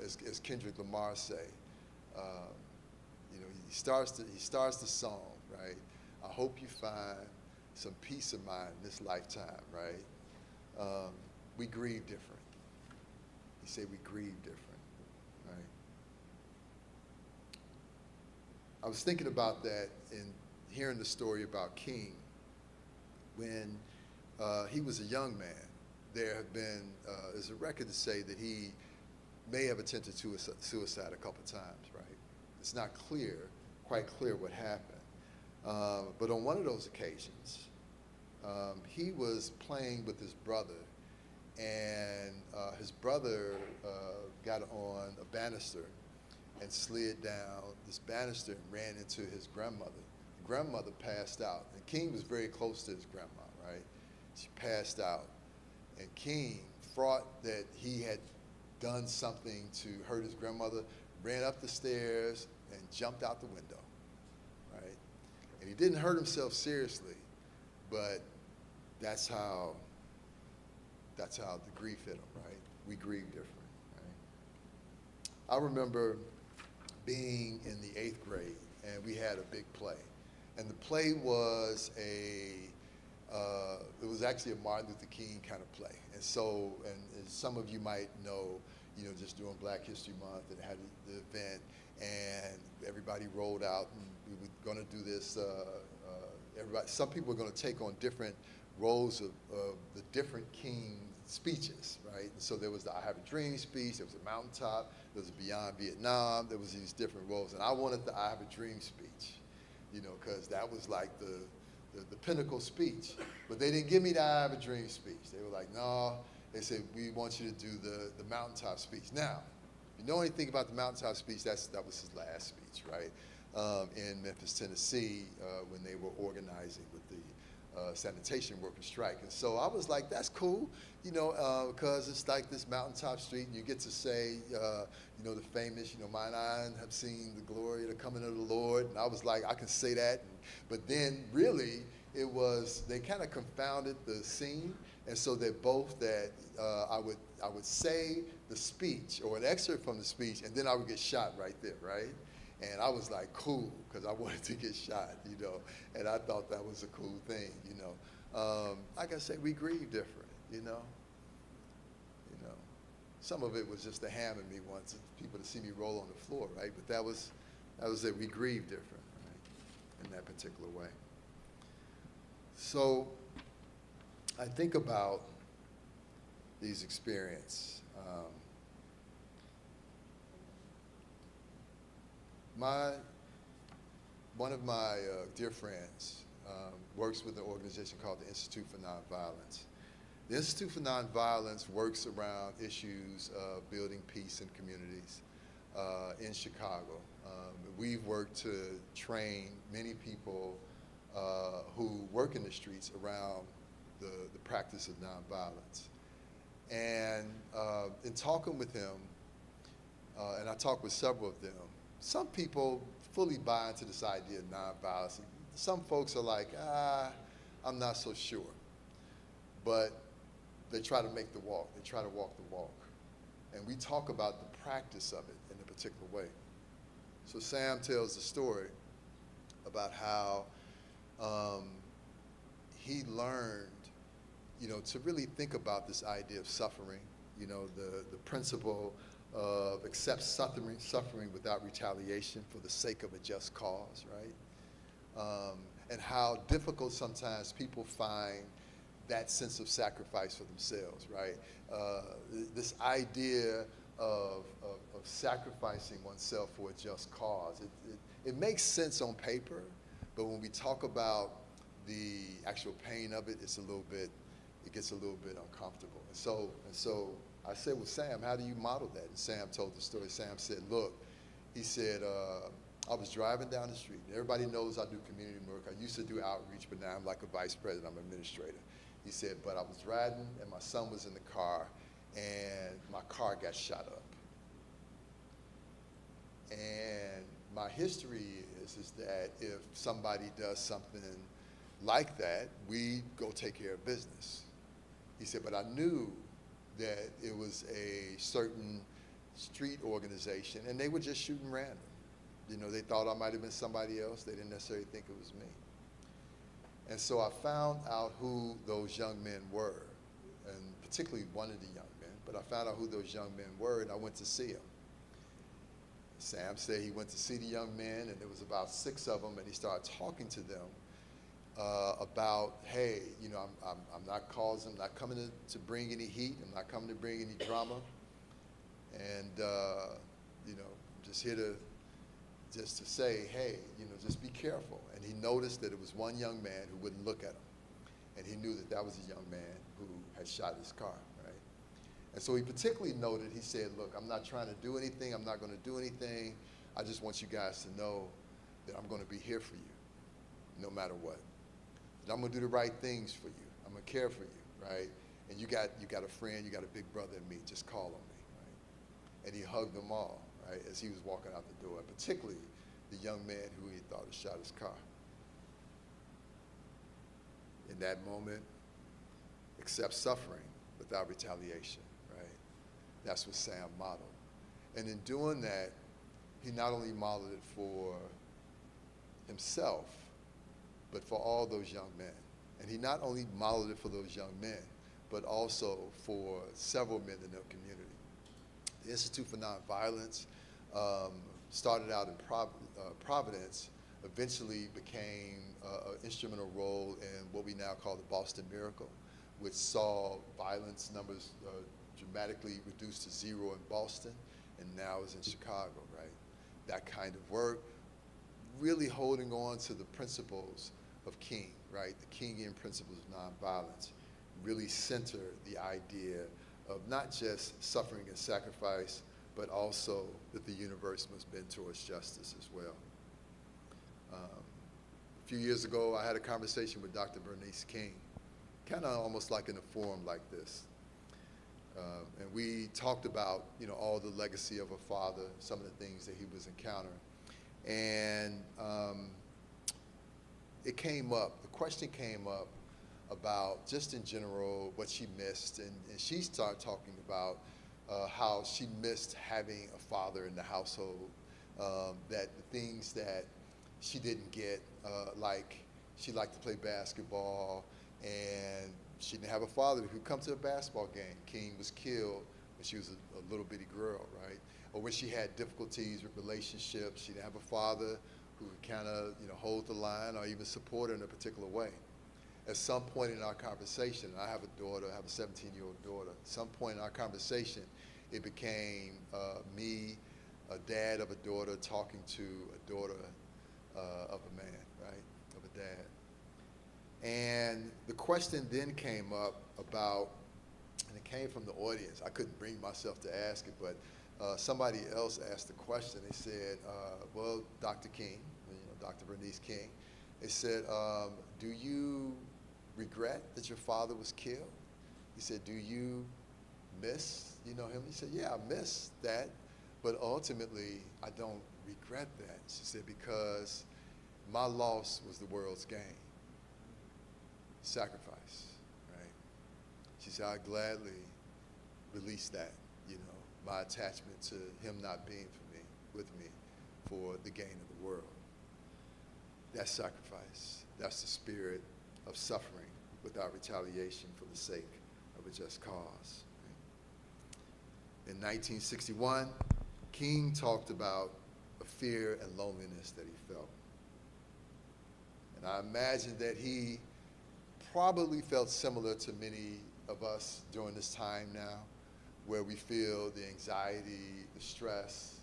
As Kendrick Lamar say, you know, he starts the song, right? I hope you find some peace of mind in this lifetime, right? We grieve different. He said we grieve different, right? I was thinking about that in hearing the story about King. When he was a young man, there have been, there's a record to say that he may have attempted suicide a couple times, right? It's not quite clear what happened. But on one of those occasions, he was playing with his brother, and his brother got on a banister and slid down this banister and ran into his grandmother. The grandmother passed out, and King was very close to his grandma, right? She passed out, and King thought that he had done something to hurt his grandmother, ran up the stairs and jumped out the window, right? And he didn't hurt himself seriously, but that's how the grief hit him, right? We grieve different, right? I remember being in the 8th grade, and we had a big play. And the play was it was actually a Martin Luther King kind of play. And so, and as some of you might know, you know, just during Black History Month, and had the event, and everybody rolled out, and we were gonna do this, some people were gonna take on different roles of the different King speeches, right? And so there was the I Have a Dream speech, there was a Mountaintop, there was a Beyond Vietnam, there was these different roles, and I wanted the I Have a Dream speech, you know, because that was like the pinnacle speech. But they didn't give me the I Have a Dream speech. They were like, no, they said, we want you to do the Mountaintop speech. Now, if you know anything about the Mountaintop speech, that was his last speech, right? In Memphis, Tennessee, when they were organizing with the sanitation workers strike. And so I was like, that's cool, you know, because it's like this mountaintop street, and you get to say, you know, the famous, you know, mine eyes have seen the glory of the coming of the Lord. And I was like, I can say that. But then really, it was, they kind of confounded the scene. And so that both that I would say the speech or an excerpt from the speech, and then I would get shot right there, right? And I was like, cool, because I wanted to get shot, you know, and I thought that was a cool thing, you know. Like I said, we grieve different, you know. Some of it was just to hammer me once, people to see me roll on the floor, right? But that was it, we grieve different, right, in that particular way. So I think about these experiences. One of my dear friends works with an organization called the Institute for Nonviolence. The Institute for Nonviolence works around issues of building peace in communities in Chicago. We've worked to train many people who work in the streets around the practice of nonviolence. And in talking with him, and I talked with several of them, some people fully buy into this idea of nonviolence. Some folks are like, I'm not so sure. But they try to make the walk. They try to walk the walk. And we talk about the practice of it in a particular way. So Sam tells the story about how he learned, you know, to really think about this idea of suffering, you know, the principle of accept suffering without retaliation for the sake of a just cause, right? And how difficult sometimes people find that sense of sacrifice for themselves, right? This idea of sacrificing oneself for a just cause. It makes sense on paper, but when we talk about the actual pain of it, it gets a little bit uncomfortable. And so I said, well, Sam, how do you model that? And Sam told the story. Sam said, look, he said, I was driving down the street. Everybody knows I do community work. I used to do outreach, but now I'm like a vice president. I'm an administrator. He said, but I was riding, and my son was in the car, and my car got shot up. And my history is that if somebody does something like that, we go take care of business. He said, but I knew that it was a certain street organization, and they were just shooting random. You know, they thought I might have been somebody else. They didn't necessarily think it was me. And so I found out who those young men were, and particularly one of the young men, but I found out who those young men were, and I went to see them. Sam said he went to see the young men, and there was about 6 of them, and he started talking to them about, hey, you know, I'm not coming to bring any heat. I'm not coming to bring any drama. And, you know, I'm just here to say, hey, you know, just be careful. And he noticed that it was one young man who wouldn't look at him. And he knew that that was a young man who had shot his car, right? And so he particularly noted, he said, look, I'm not trying to do anything. I'm not going to do anything. I just want you guys to know that I'm going to be here for you, no matter what. That I'm going to do the right things for you. I'm going to care for you, right? And you got a friend, you got a big brother in me. Just call on me, right? And he hugged them all, right, as he was walking out the door, particularly the young man who he thought had shot his car. In that moment, accept suffering without retaliation, right? That's what Sam modeled. And in doing that, he not only modeled it for himself, but for all those young men. And he not only modeled it for those young men, but also for several men in their community. The Institute for Nonviolence started out in Providence, eventually became an instrumental role in what we now call the Boston Miracle, which saw violence numbers dramatically reduced to 0 in Boston, and now is in Chicago, right? That kind of work, really holding on to the principles of King, right? The Kingian principles of nonviolence really center the idea of not just suffering and sacrifice, but also that the universe must bend towards justice as well. A few years ago, I had a conversation with Dr. Bernice King, kind of almost like in a forum like this. And we talked about, you know, all the legacy of her father, some of the things that he was encountering. And it came up, the question came up about just in general what she missed. And she started talking about how she missed having a father in the household, that the things that she didn't get, like she liked to play basketball, and she didn't have a father who could come to a basketball game. King was killed when she was a little bitty girl, right? Or when she had difficulties with relationships, she didn't have a father who would kind of, you know, hold the line or even support her in a particular way. At some point in our conversation, I have a daughter, I have a 17-year-old daughter. At some point in our conversation, it became me, a dad of a daughter, talking to a daughter of a man, right, of a dad. And the question then came up about, and it came from the audience. I couldn't bring myself to ask it, but somebody else asked the question. They said, well, Dr. King, you know, Dr. Bernice King, they said, do you regret that your father was killed? He said, do you miss, you know, him? He said, yeah, I miss that, but ultimately, I don't regret that. She said, because my loss was the world's gain. Sacrifice, right? She said, I gladly release that, you know, my attachment to him not being with me for the gain of the world. That's sacrifice. That's the spirit of suffering without retaliation for the sake of a just cause. Right? In 1961, King talked about a fear and loneliness that he felt. And I imagine that he probably felt similar to many of us during this time now, where we feel the anxiety, the stress,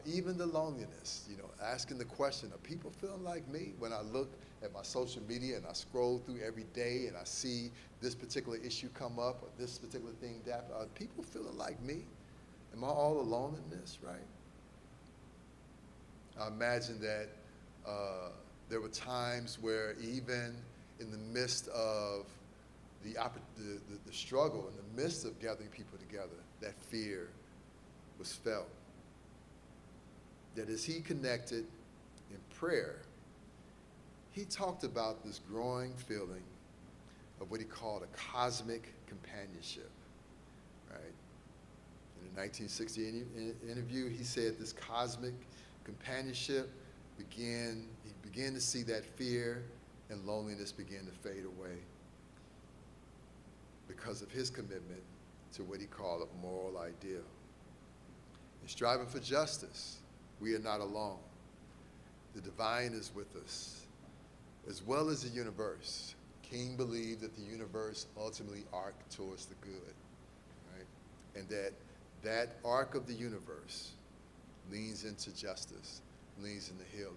even the loneliness, you know, asking the question, are people feeling like me? When I look at my social media and I scroll through every day and I see this particular issue come up or this particular thing happen, are people feeling like me? Am I all alone in this, right? I imagine that there were times where even in the midst of the struggle, in the midst of gathering people together, that fear was felt. That as he connected in prayer, he talked about this growing feeling of what he called a cosmic companionship, right? In the 1960 interview, he said this cosmic companionship he began to see that fear and loneliness begin to fade away because of his commitment to what he called a moral ideal. In striving for justice, we are not alone. The divine is with us, as well as the universe. King believed that the universe ultimately arced towards the good, right? And that arc of the universe leans into justice, leans into healing.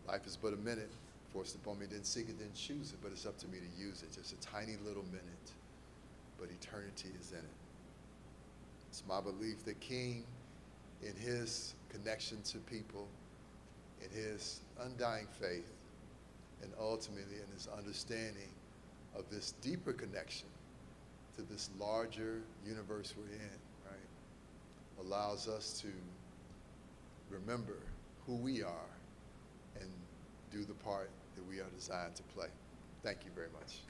Life is but a minute, forced upon me, didn't seek it, didn't choose it, but it's up to me to use it. Just a tiny little minute, but eternity is in it. It's my belief that King, in his connection to people, in his undying faith, and ultimately in his understanding of this deeper connection to this larger universe we're in, right, allows us to remember who we are and do the part that we are designed to play. Thank you very much.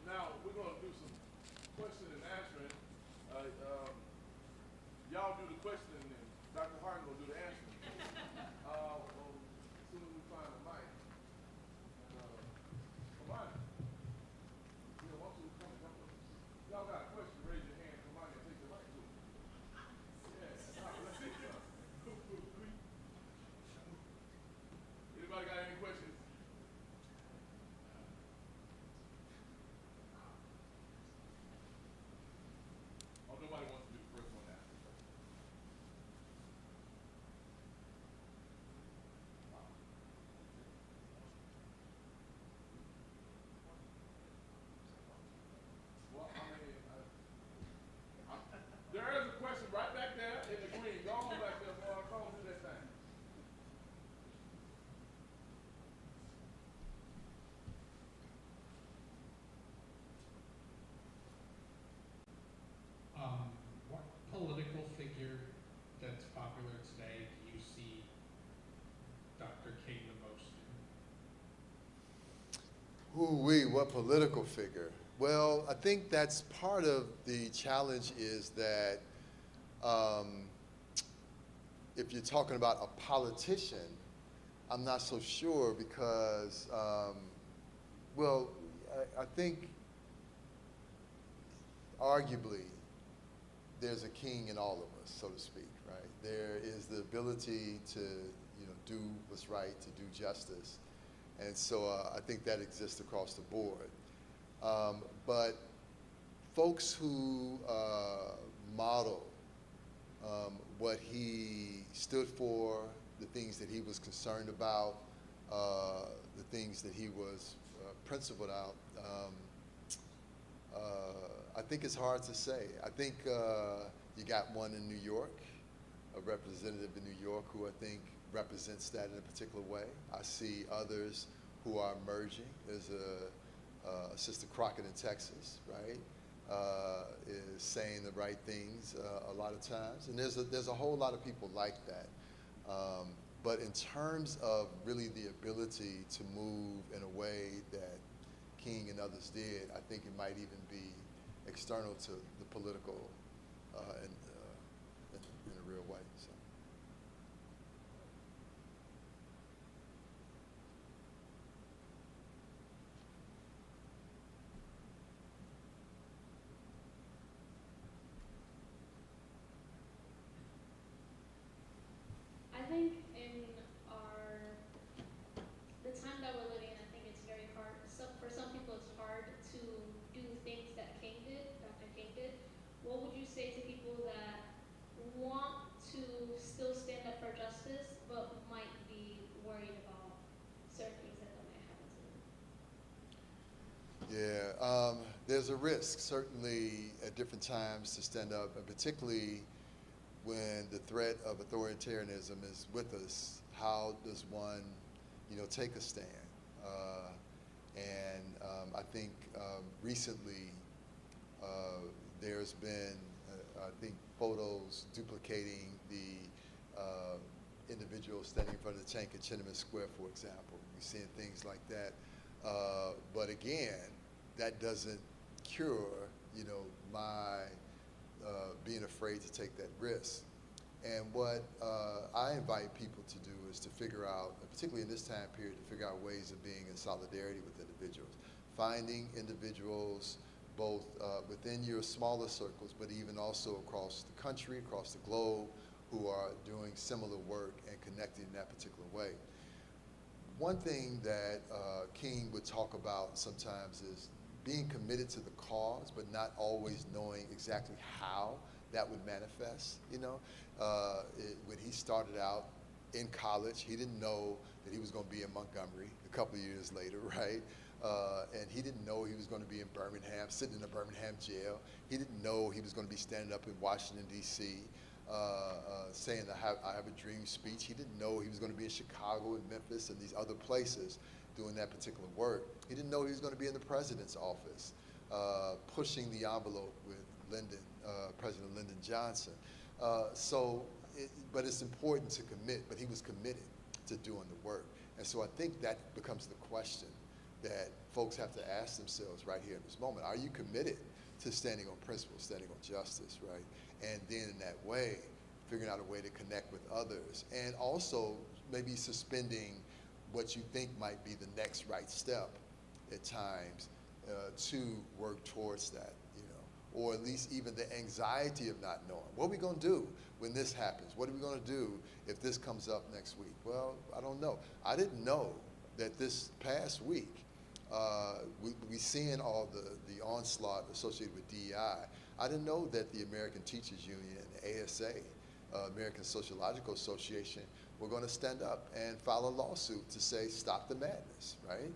Now, we're going to do some question and answering. Y'all do the questioning, and Dr. Harden will do the answering. As soon as we find a mic. Come on. Yeah, once we come, y'all got a question, raise your hand. Come on and take the mic to it. Yeah. Let's see. Anybody got any questions? Oh, nobody wants to do the first one now. Well, there is a question right back there in the green. Go on back there, boy. Come on, do that thing. What political figure that's popular today do you see Dr. King the most in? Ooh-wee, what political figure? Well, I think that's part of the challenge is that if you're talking about a politician, I'm not so sure because, well, I think arguably there's a king in all of us, so to speak, right? There is the ability to, do what's right, to do justice. And so I think that exists across the board. But folks who model what he stood for, the things that he was concerned about, the things that he was principled out, I think it's hard to say. I think you got one in New York, a representative in New York who I think represents that in a particular way. I see others who are emerging. There's Sister Crockett in Texas, right, is saying the right things a lot of times. And there's a whole lot of people like that. But in terms of really the ability to move in a way that King and others did, I think it might even be external to the political in a real way. So. I think in the time that we're living in, I think it's very hard. So for some people, it's hard to do things that Dr. King did. What would you say to people that want to still stand up for justice, but might be worried about certain things that might happen to them? Yeah, there's a risk, certainly at different times to stand up, and particularly when the threat of authoritarianism is with us. How does one, take a stand? I think recently there's been I think photos duplicating the individual standing in front of the tank at Tiananmen Square, for example. We're seeing things like that. But again, that doesn't cure, my being afraid to take that risk. And what I invite people to do is to figure out, particularly in this time period, to figure out ways of being in solidarity with individuals. Finding individuals both within your smaller circles, but even also across the country, across the globe, who are doing similar work and connecting in that particular way. One thing that King would talk about sometimes is being committed to the cause, but not always knowing exactly how that would manifest. When he started out in college, he didn't know that he was going to be in Montgomery a couple of years later, right? And he didn't know he was going to be in Birmingham, sitting in a Birmingham jail. He didn't know he was going to be standing up in Washington, D.C., saying, I have a dream speech. He didn't know he was going to be in Chicago and Memphis and these other places doing that particular work. He didn't know he was going to be in the president's office, pushing the envelope with President Lyndon Johnson. But it's important to commit, but he was committed to doing the work. And so I think that becomes the question that folks have to ask themselves right here in this moment. Are you committed to standing on principle, standing on justice, right? And then in that way, figuring out a way to connect with others, and also maybe suspending what you think might be the next right step at times to work towards that, or at least even the anxiety of not knowing. What are we going to do when this happens? What are we going to do if this comes up next week? Well, I don't know. I didn't know that this past week, we seeing all the onslaught associated with DEI. I didn't know that the American Teachers Union and the ASA, American Sociological Association, were going to stand up and file a lawsuit to say, stop the madness, right?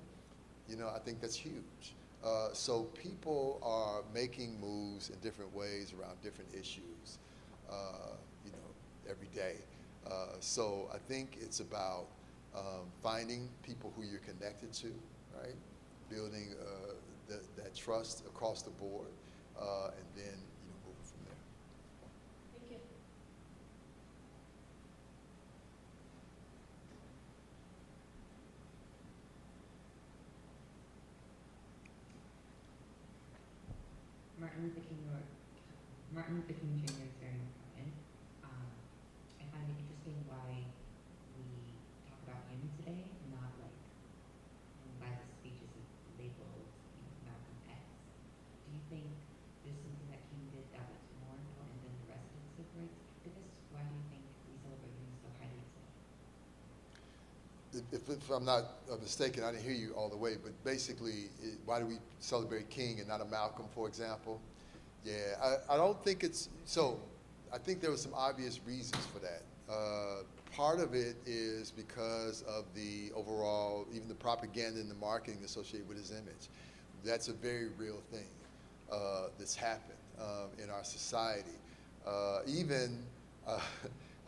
I think that's huge. So people are making moves in different ways around different issues, every day. So I think it's about finding people who you're connected to, right? Building that trust across the board, and then moving from there. Thank you. Martin Luther King Jr. is very important. I find it interesting why we talk about him today, not like by the speeches labeled Malcolm X. Do you think there's something that King did that was more important than the rest of the civil rights activists? Why do you think we celebrate him so highly today? If I'm not mistaken, I didn't hear you all the way, but basically, why do we celebrate King and not a Malcolm, for example? Yeah, I don't think it's, so I think there were some obvious reasons for that. Part of it is because of the overall, even the propaganda and the marketing associated with his image. That's a very real thing that's happened in our society.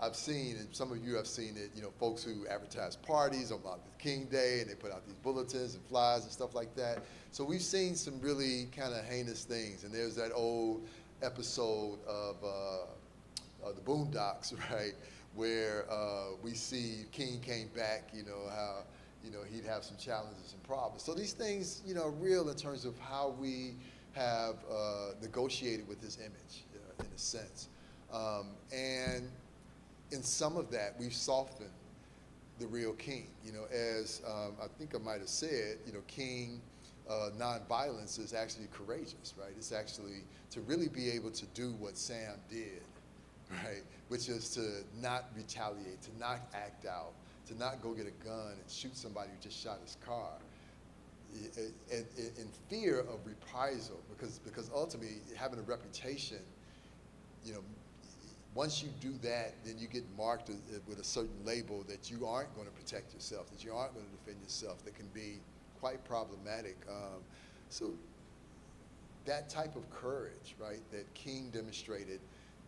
I've seen, and some of you have seen it, folks who advertise parties on Martin Luther King Day, and they put out these bulletins and flyers and stuff like that. So we've seen some really kind of heinous things. And there's that old episode of the Boondocks, right, where we see King came back, how, he'd have some challenges and problems. So these things, are real in terms of how we have negotiated with his image, in a sense. And in some of that, we've softened the real King. As I think I might have said, King nonviolence is actually courageous, right? It's actually to really be able to do what Sam did, right? Which is to not retaliate, to not act out, to not go get a gun and shoot somebody who just shot his car, in fear of reprisal, because ultimately having a reputation, once you do that, then you get marked with a certain label that you aren't going to protect yourself, that you aren't going to defend yourself, that can be quite problematic. So that type of courage, right, that King demonstrated,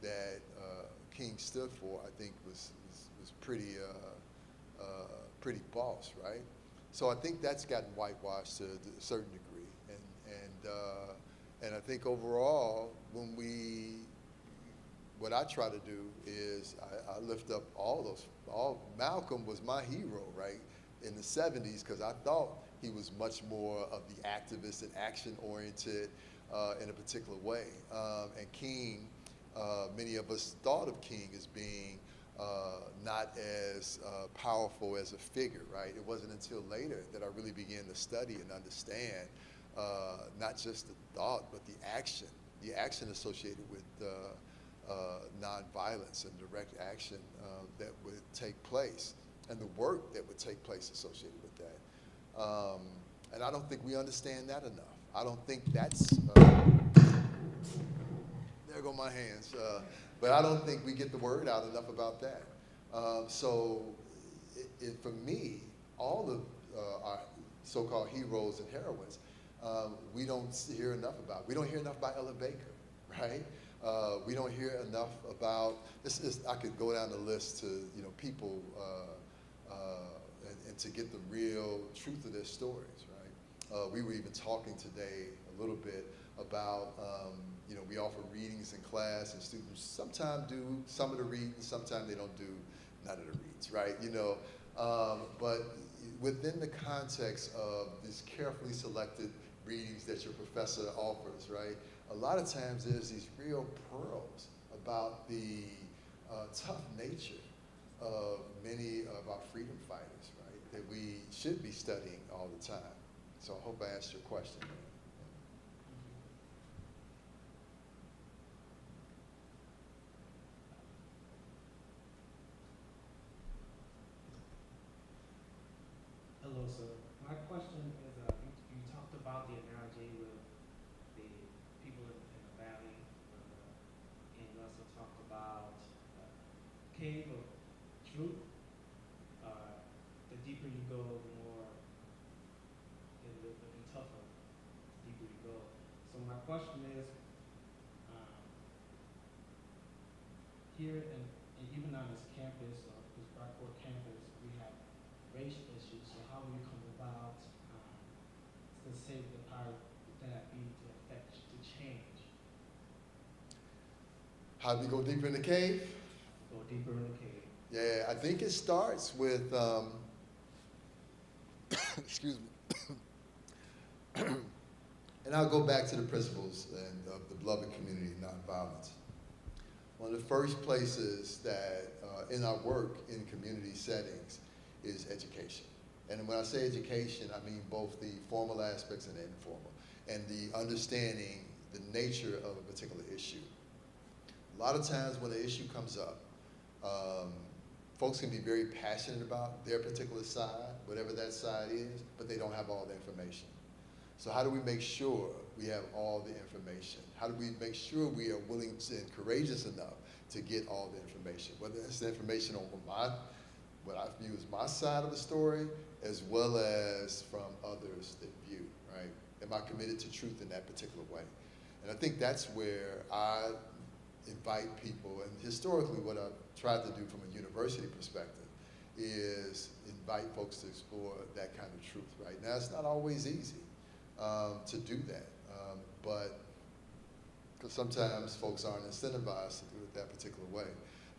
that King stood for, I think was pretty boss, right? So I think that's gotten whitewashed to a certain degree, and I think overall, when we what I try to do is I lift up Malcolm was my hero, right, in the 70s, because I thought he was much more of the activist and action-oriented in a particular way. And King, many of us thought of King as being not as powerful as a figure, right? It wasn't until later that I really began to study and understand not just the thought, but the action associated with nonviolence and direct action that would take place, and the work that would take place associated with that. And I don't think we understand that enough. I don't think that's, there go my hands, but I don't think we get the word out enough about that. So for me, all of our so-called heroes and heroines, we don't hear enough about. We don't hear enough about Ella Baker, right? We don't hear enough about, I could go down the list to, people and to get the real truth of their stories, right? We were even talking today a little bit about, we offer readings in class, and students sometimes do some of the readings, sometimes they don't do none of the reads, right? But within the context of these carefully selected readings that your professor offers, right? A lot of times there's these real pearls about the tough nature of many of our freedom fighters, right? That we should be studying all the time. So I hope I answered your question. Hello, sir. My question is, you talked about the analogy with the people in the valley, and you also talked about cave of truth. The deeper you go, the more it'll be tougher. The deeper you go. So my question is, here and even on this campus, this Brockport campus, we have race issues. So how will you come about to say the power that be to affect to change? How do we go deeper in the cave? Go deeper in the cave. Yeah, I think it starts with, excuse me, and I'll go back to the principles and of the beloved community of nonviolence. One of the first places that in our work in community settings is education. And when I say education, I mean both the formal aspects and the informal, and the understanding the nature of a particular issue. A lot of times when an issue comes up, folks can be very passionate about their particular side, whatever that side is, but they don't have all the information. So how do we make sure we have all the information? How do we make sure we are willing and courageous enough to get all the information? Whether it's the information on what I view as my side of the story, as well as from others that view, right? Am I committed to truth in that particular way? And I think that's where I invite people, and historically what I've tried to do from a university perspective is invite folks to explore that kind of truth, right? Now, it's not always easy to do that, but because sometimes folks aren't incentivized to do it that particular way.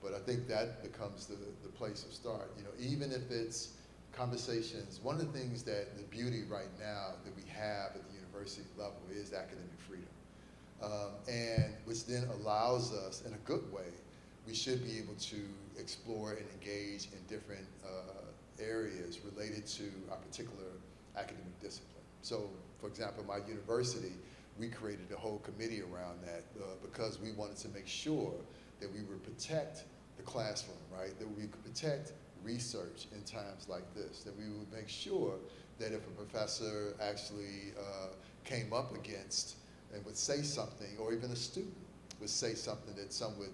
But I think that becomes the place of start. Even if it's conversations, one of the things that the beauty right now that we have at the university level is academic freedom. And which then allows us, in a good way, we should be able to explore and engage in different areas related to our particular academic discipline. So, for example, my university, we created a whole committee around that because we wanted to make sure that we would protect the classroom, right? That we could protect research in times like this, that we would make sure that if a professor actually came up against and would say something, or even a student would say something that some would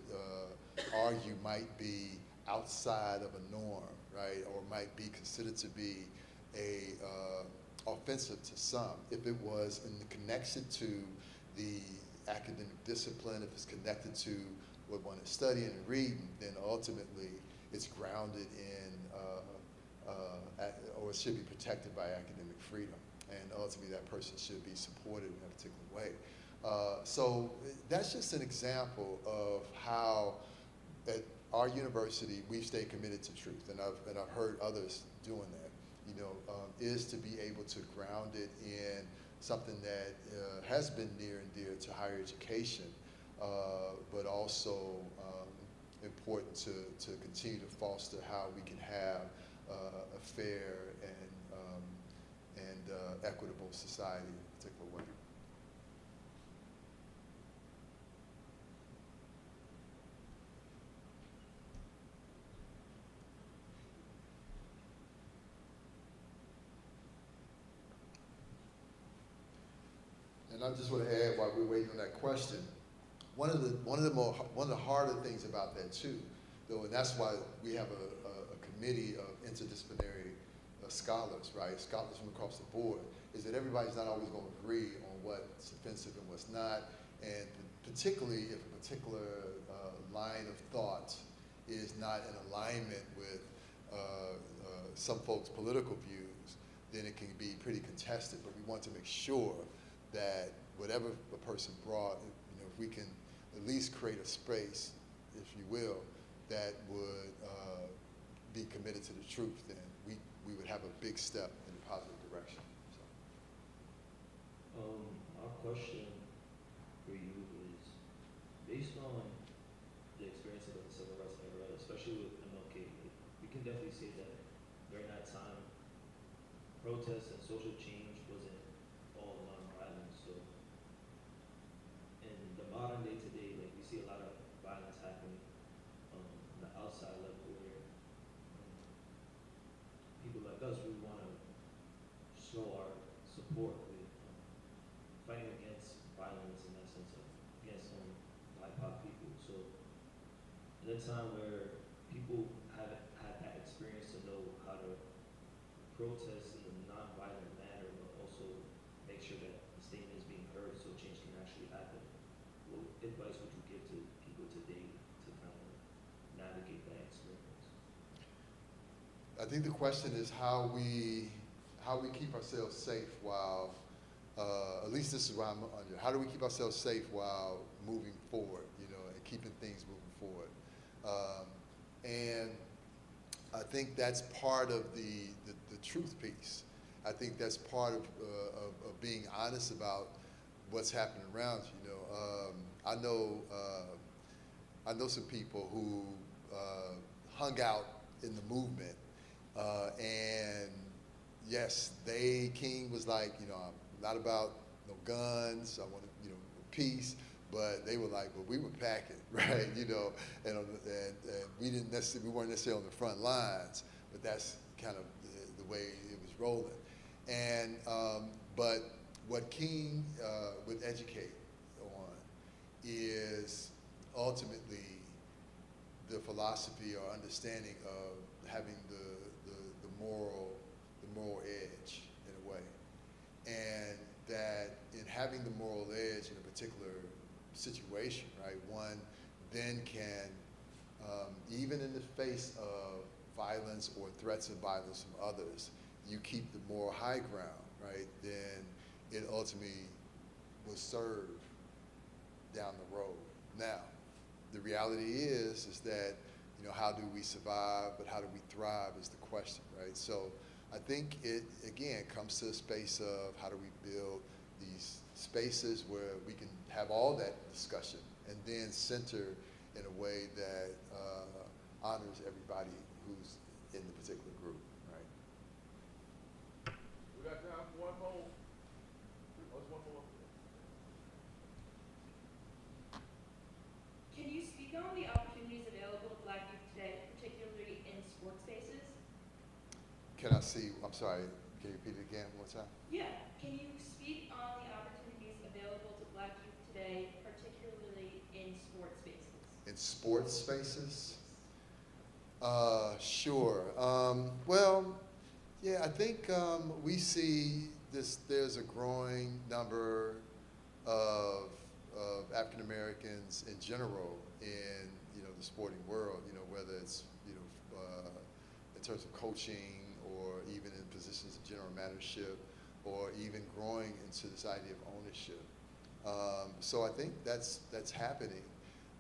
argue might be outside of a norm, right? Or might be considered to be offensive to some, if it was in the connection to the academic discipline, if it's connected to what one is studying and reading, then ultimately it's grounded in, or it should be protected by academic freedom. And ultimately that person should be supported in a particular way. So that's just an example of how at our university we've stayed committed to truth, and I've heard others doing that. Is to be able to ground it in something that has been near and dear to higher education, but also important to continue to foster how we can have a fair and equitable society in a particular way. And I just want to add, while we're waiting on that question, one of the harder things about that too, though, and that's why we have a committee of interdisciplinary scholars, right? Scholars from across the board, is that everybody's not always going to agree on what's offensive and what's not, and particularly if a particular line of thought is not in alignment with some folks' political views, then it can be pretty contested. But we want to make sure that whatever a person brought, if we can at least create a space, if you will, that would be committed to the truth, then we would have a big step in a positive direction. So. Our question for you is, based on the experience of the civil rights era, especially with MLK, we can definitely say that during that time, protests and social change wasn't all nonviolent. So in the modern day today, like, we see a lot of violence happening on the outside level, where people like us, we want to show our support with fighting against violence, in that sense, of against BIPOC people. So in a time where people haven't had that experience to know how to protest in a non-violent manner, but also make sure that the statement is being heard so change can actually happen, what advice would you give to people today to kind of navigate that experience? I think the question is how we keep ourselves safe while, at least this is why I'm under, how do we keep ourselves safe while moving forward, and keeping things moving forward. And I think that's part of the truth piece. I think that's part of being honest about what's happening around you. I know some people who hung out in the movement, and yes, King was like, I'm not about no guns. I want peace. But they were like, well, we were packing, right? And we weren't necessarily on the front lines, but that's kind of the way it was rolling. And but what King would educate on is ultimately the philosophy or understanding of having the moral edge in a way, and that in having the moral edge in a particular situation, right, one then can, even in the face of violence or threats of violence from others, you keep the moral high ground, right, then it ultimately will serve down the road. Now, the reality is that, how do we survive, but how do we thrive is the question, right? So I think it, again, comes to a space of how do we build these spaces where we can have all that discussion and then center in a way that honors everybody who's in the particular group, right? We got time for one more. There's one more. Can you speak on the opportunities available to Black youth today, particularly in sports spaces? Can I see, I'm sorry, can you repeat it again one more time? Yeah. Can you speak on the opportunities available to Black youth today, particularly in sports spaces? In sports spaces? Sure. Well, yeah, I think we see there's a growing number of African Americans in general in the sporting world, whether it's in terms of coaching or even in positions of general managership, or even growing into this idea of ownership. So I think that's happening.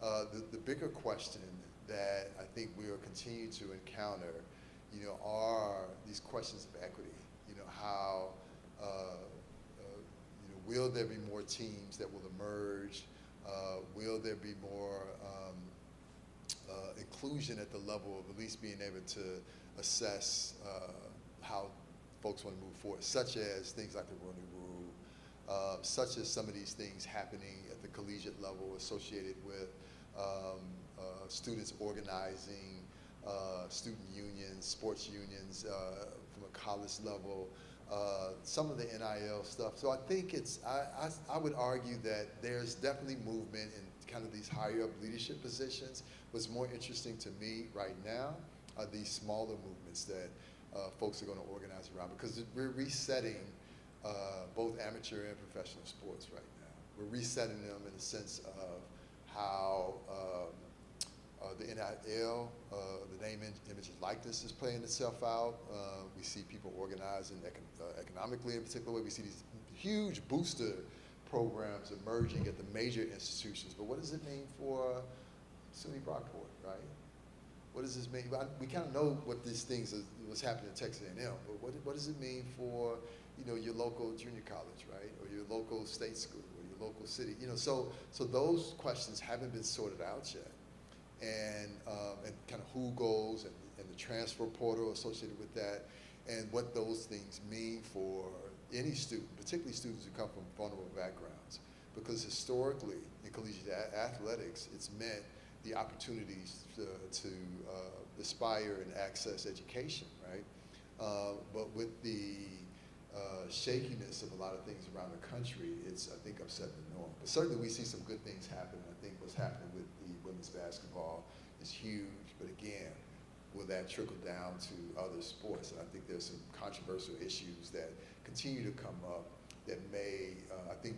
The bigger question that I think we will continue to encounter, are these questions of equity. How, will there be more teams that will emerge? Will there be more inclusion at the level of at least being able to assess how folks want to move forward, such as things like the Rooney Rule, such as some of these things happening at the collegiate level associated with students organizing, student unions, sports unions from a college level, some of the NIL stuff. So I think I would argue that there's definitely movement in kind of these higher up leadership positions. What's more interesting to me right now are these smaller movements that folks are going to organize around, because we're resetting both amateur and professional sports right now. We're resetting them in the sense of how the NIL, the name, image, and likeness is playing itself out. We see people organizing economically in a particular way. We see these huge booster programs emerging at the major institutions. But what does it mean for SUNY Brockport, right? What does this mean? We kind of know what these things are, what's happening at Texas A&M, but what does it mean for your local junior college, right, or your local state school, or your local city? So those questions haven't been sorted out yet, and kind of who goes and the transfer portal associated with that, and what those things mean for any student, particularly students who come from vulnerable backgrounds, because historically in collegiate athletics, it's meant the opportunities to aspire and access education, right? But with the shakiness of a lot of things around the country, it's, I think, upset the norm. But certainly we see some good things happen. I think what's happening with the women's basketball is huge, but again, will that trickle down to other sports? And I think there's some controversial issues that continue to come up that may, I think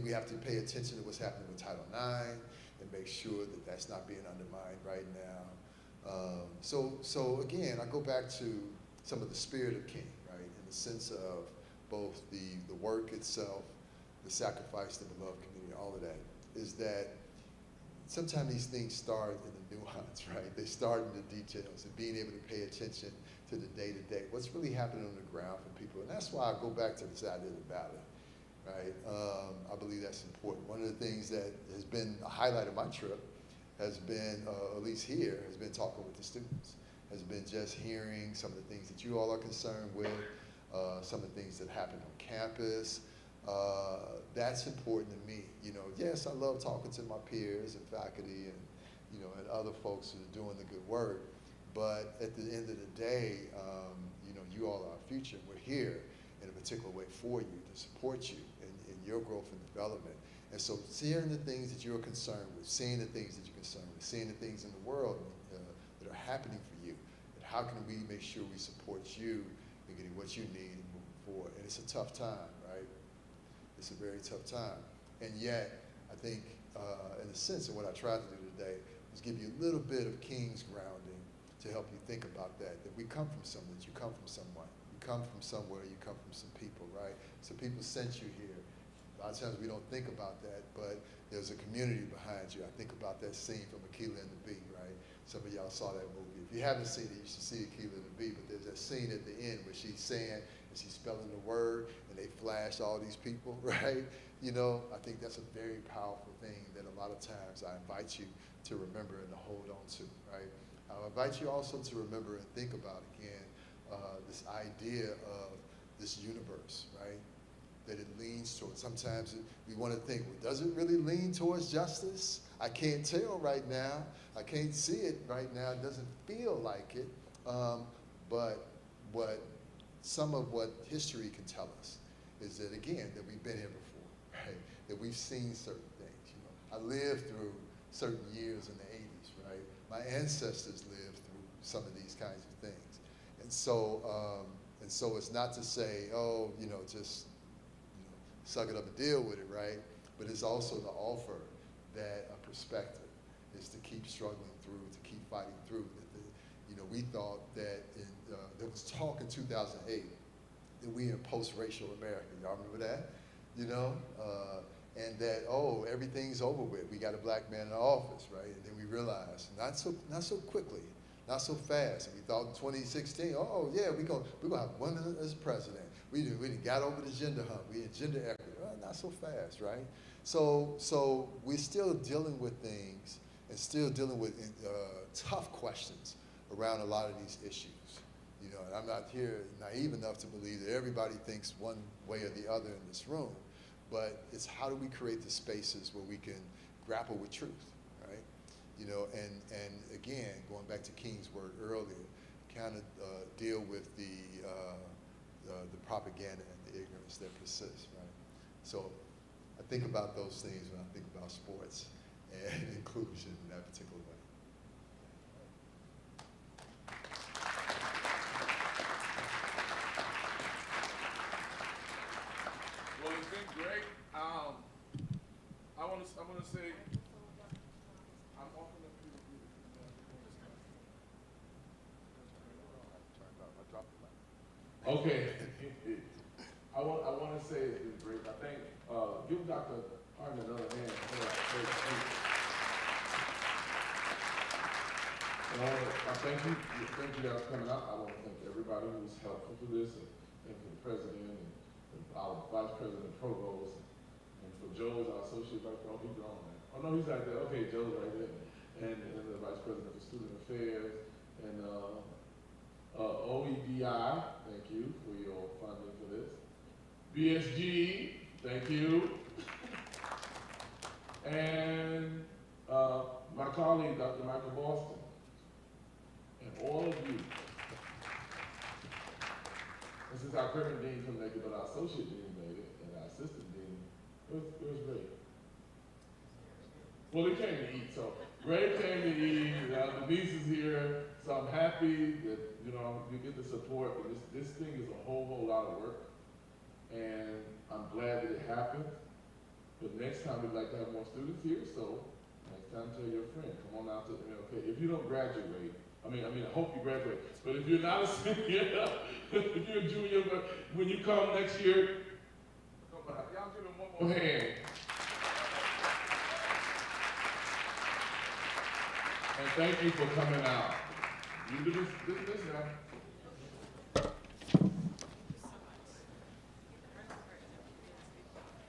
we have to pay attention to what's happening with Title IX and make sure that that's not being undermined right now. So again, I go back to some of the spirit of King, right, in the sense of both the work itself, the sacrifice, the beloved community, all of that, is that sometimes these things start in the nuance, right? They start in the details and being able to pay attention to the day-to-day, what's really happening on the ground for people. And that's why I go back to this idea of the ballot, right? I believe that's important. One of the things that has been a highlight of my trip has been, at least here, has been talking with the students, has been just hearing some of the things that you all are concerned with, some of the things that happen on campus. That's important to me. Yes, I love talking to my peers and faculty and, and other folks who are doing the good work. But at the end of the day, you all are our future. We're here in a particular way for you, to support you in your growth and development. And so seeing the things that you're concerned with, seeing the things that you're concerned with, seeing the things in the world that are happening for you, and how can we make sure we support you in getting what you need and moving forward. And it's a tough time, right? It's a very tough time. And yet, I think, in a sense, of what I tried to do today was give you a little bit of King's grounding to help you think about that we come from someone, that you come from someone. You come from somewhere, you come from some people, right? So people sent you here. A lot of times we don't think about that, but there's a community behind you. I think about that scene from Akilah and the Bee, right? Some of y'all saw that movie. If you haven't seen it, you should see Akilah and the Bee, but there's that scene at the end where she's saying, and she's spelling the word, and they flash all these people, right? I think that's a very powerful thing that a lot of times I invite you to remember and to hold on to, right? I invite you also to remember and think about, again, this idea of this universe, right? That it leans towards. Sometimes we want to think, well, does it really lean towards justice? I can't tell right now. I can't see it right now. It doesn't feel like it. But some of what history can tell us is that, again, that we've been here before, right? That we've seen certain things. I lived through certain years in the 80s, right? My ancestors lived through some of these kinds of things. And so it's not to say, oh, just suck it up and deal with it, right? But it's also to offer that a perspective is to keep struggling through, to keep fighting through. That we thought that there was talk in 2008 that we in post-racial America. Y'all remember that? and that, oh, everything's over with. We got a black man in office, right? And then we realized, not so quickly, not so fast. And we thought in 2016, oh yeah, we're gonna have women as president. We done got over the gender hump. We in gender equity. Well, not so fast, right? So we're still dealing with things and still dealing with tough questions around a lot of these issues. You know, and I'm not here naive enough to believe that everybody thinks one way or the other in this room, but it's how do we create the spaces where we can grapple with truth, right? You know, and again, going back to King's word earlier, kind of deal with the propaganda and the ignorance that persists, right? So I think about those things when I think about sports and inclusion in that particular way. Well, it's been great. I want to say, I'm offering a few. Okay. I want to say it's been great. I think give Dr. Harden another hand. I thank you guys for coming out. I want to thank everybody who's helpful to this, and thank the president and our vice president provost, and for Joe's our associate vice president. Oh, he's gone now. Oh no, he's right there. Okay, Joe's right there, and the vice president for student affairs, and OEDI. Thank you for your funding for this. BSG, thank you. And my colleague, Dr. Michael Boston, and all of you. This is our current dean couldn't make it, but our associate dean made it, and our assistant dean, it was great. Well, he came to eat, so Ray came to eat, Denise is here, so I'm happy that, you know, you get the support, but this thing is a whole lot of work, and I'm glad that it happened, but next time we'd like to have more students here, so next time tell your friend, come on out to MLK. If you don't graduate, I hope you graduate, but if you're not a senior, if you're a junior, but when you come next year, come on, y'all give them one more hand. And thank you for coming out. You do this now.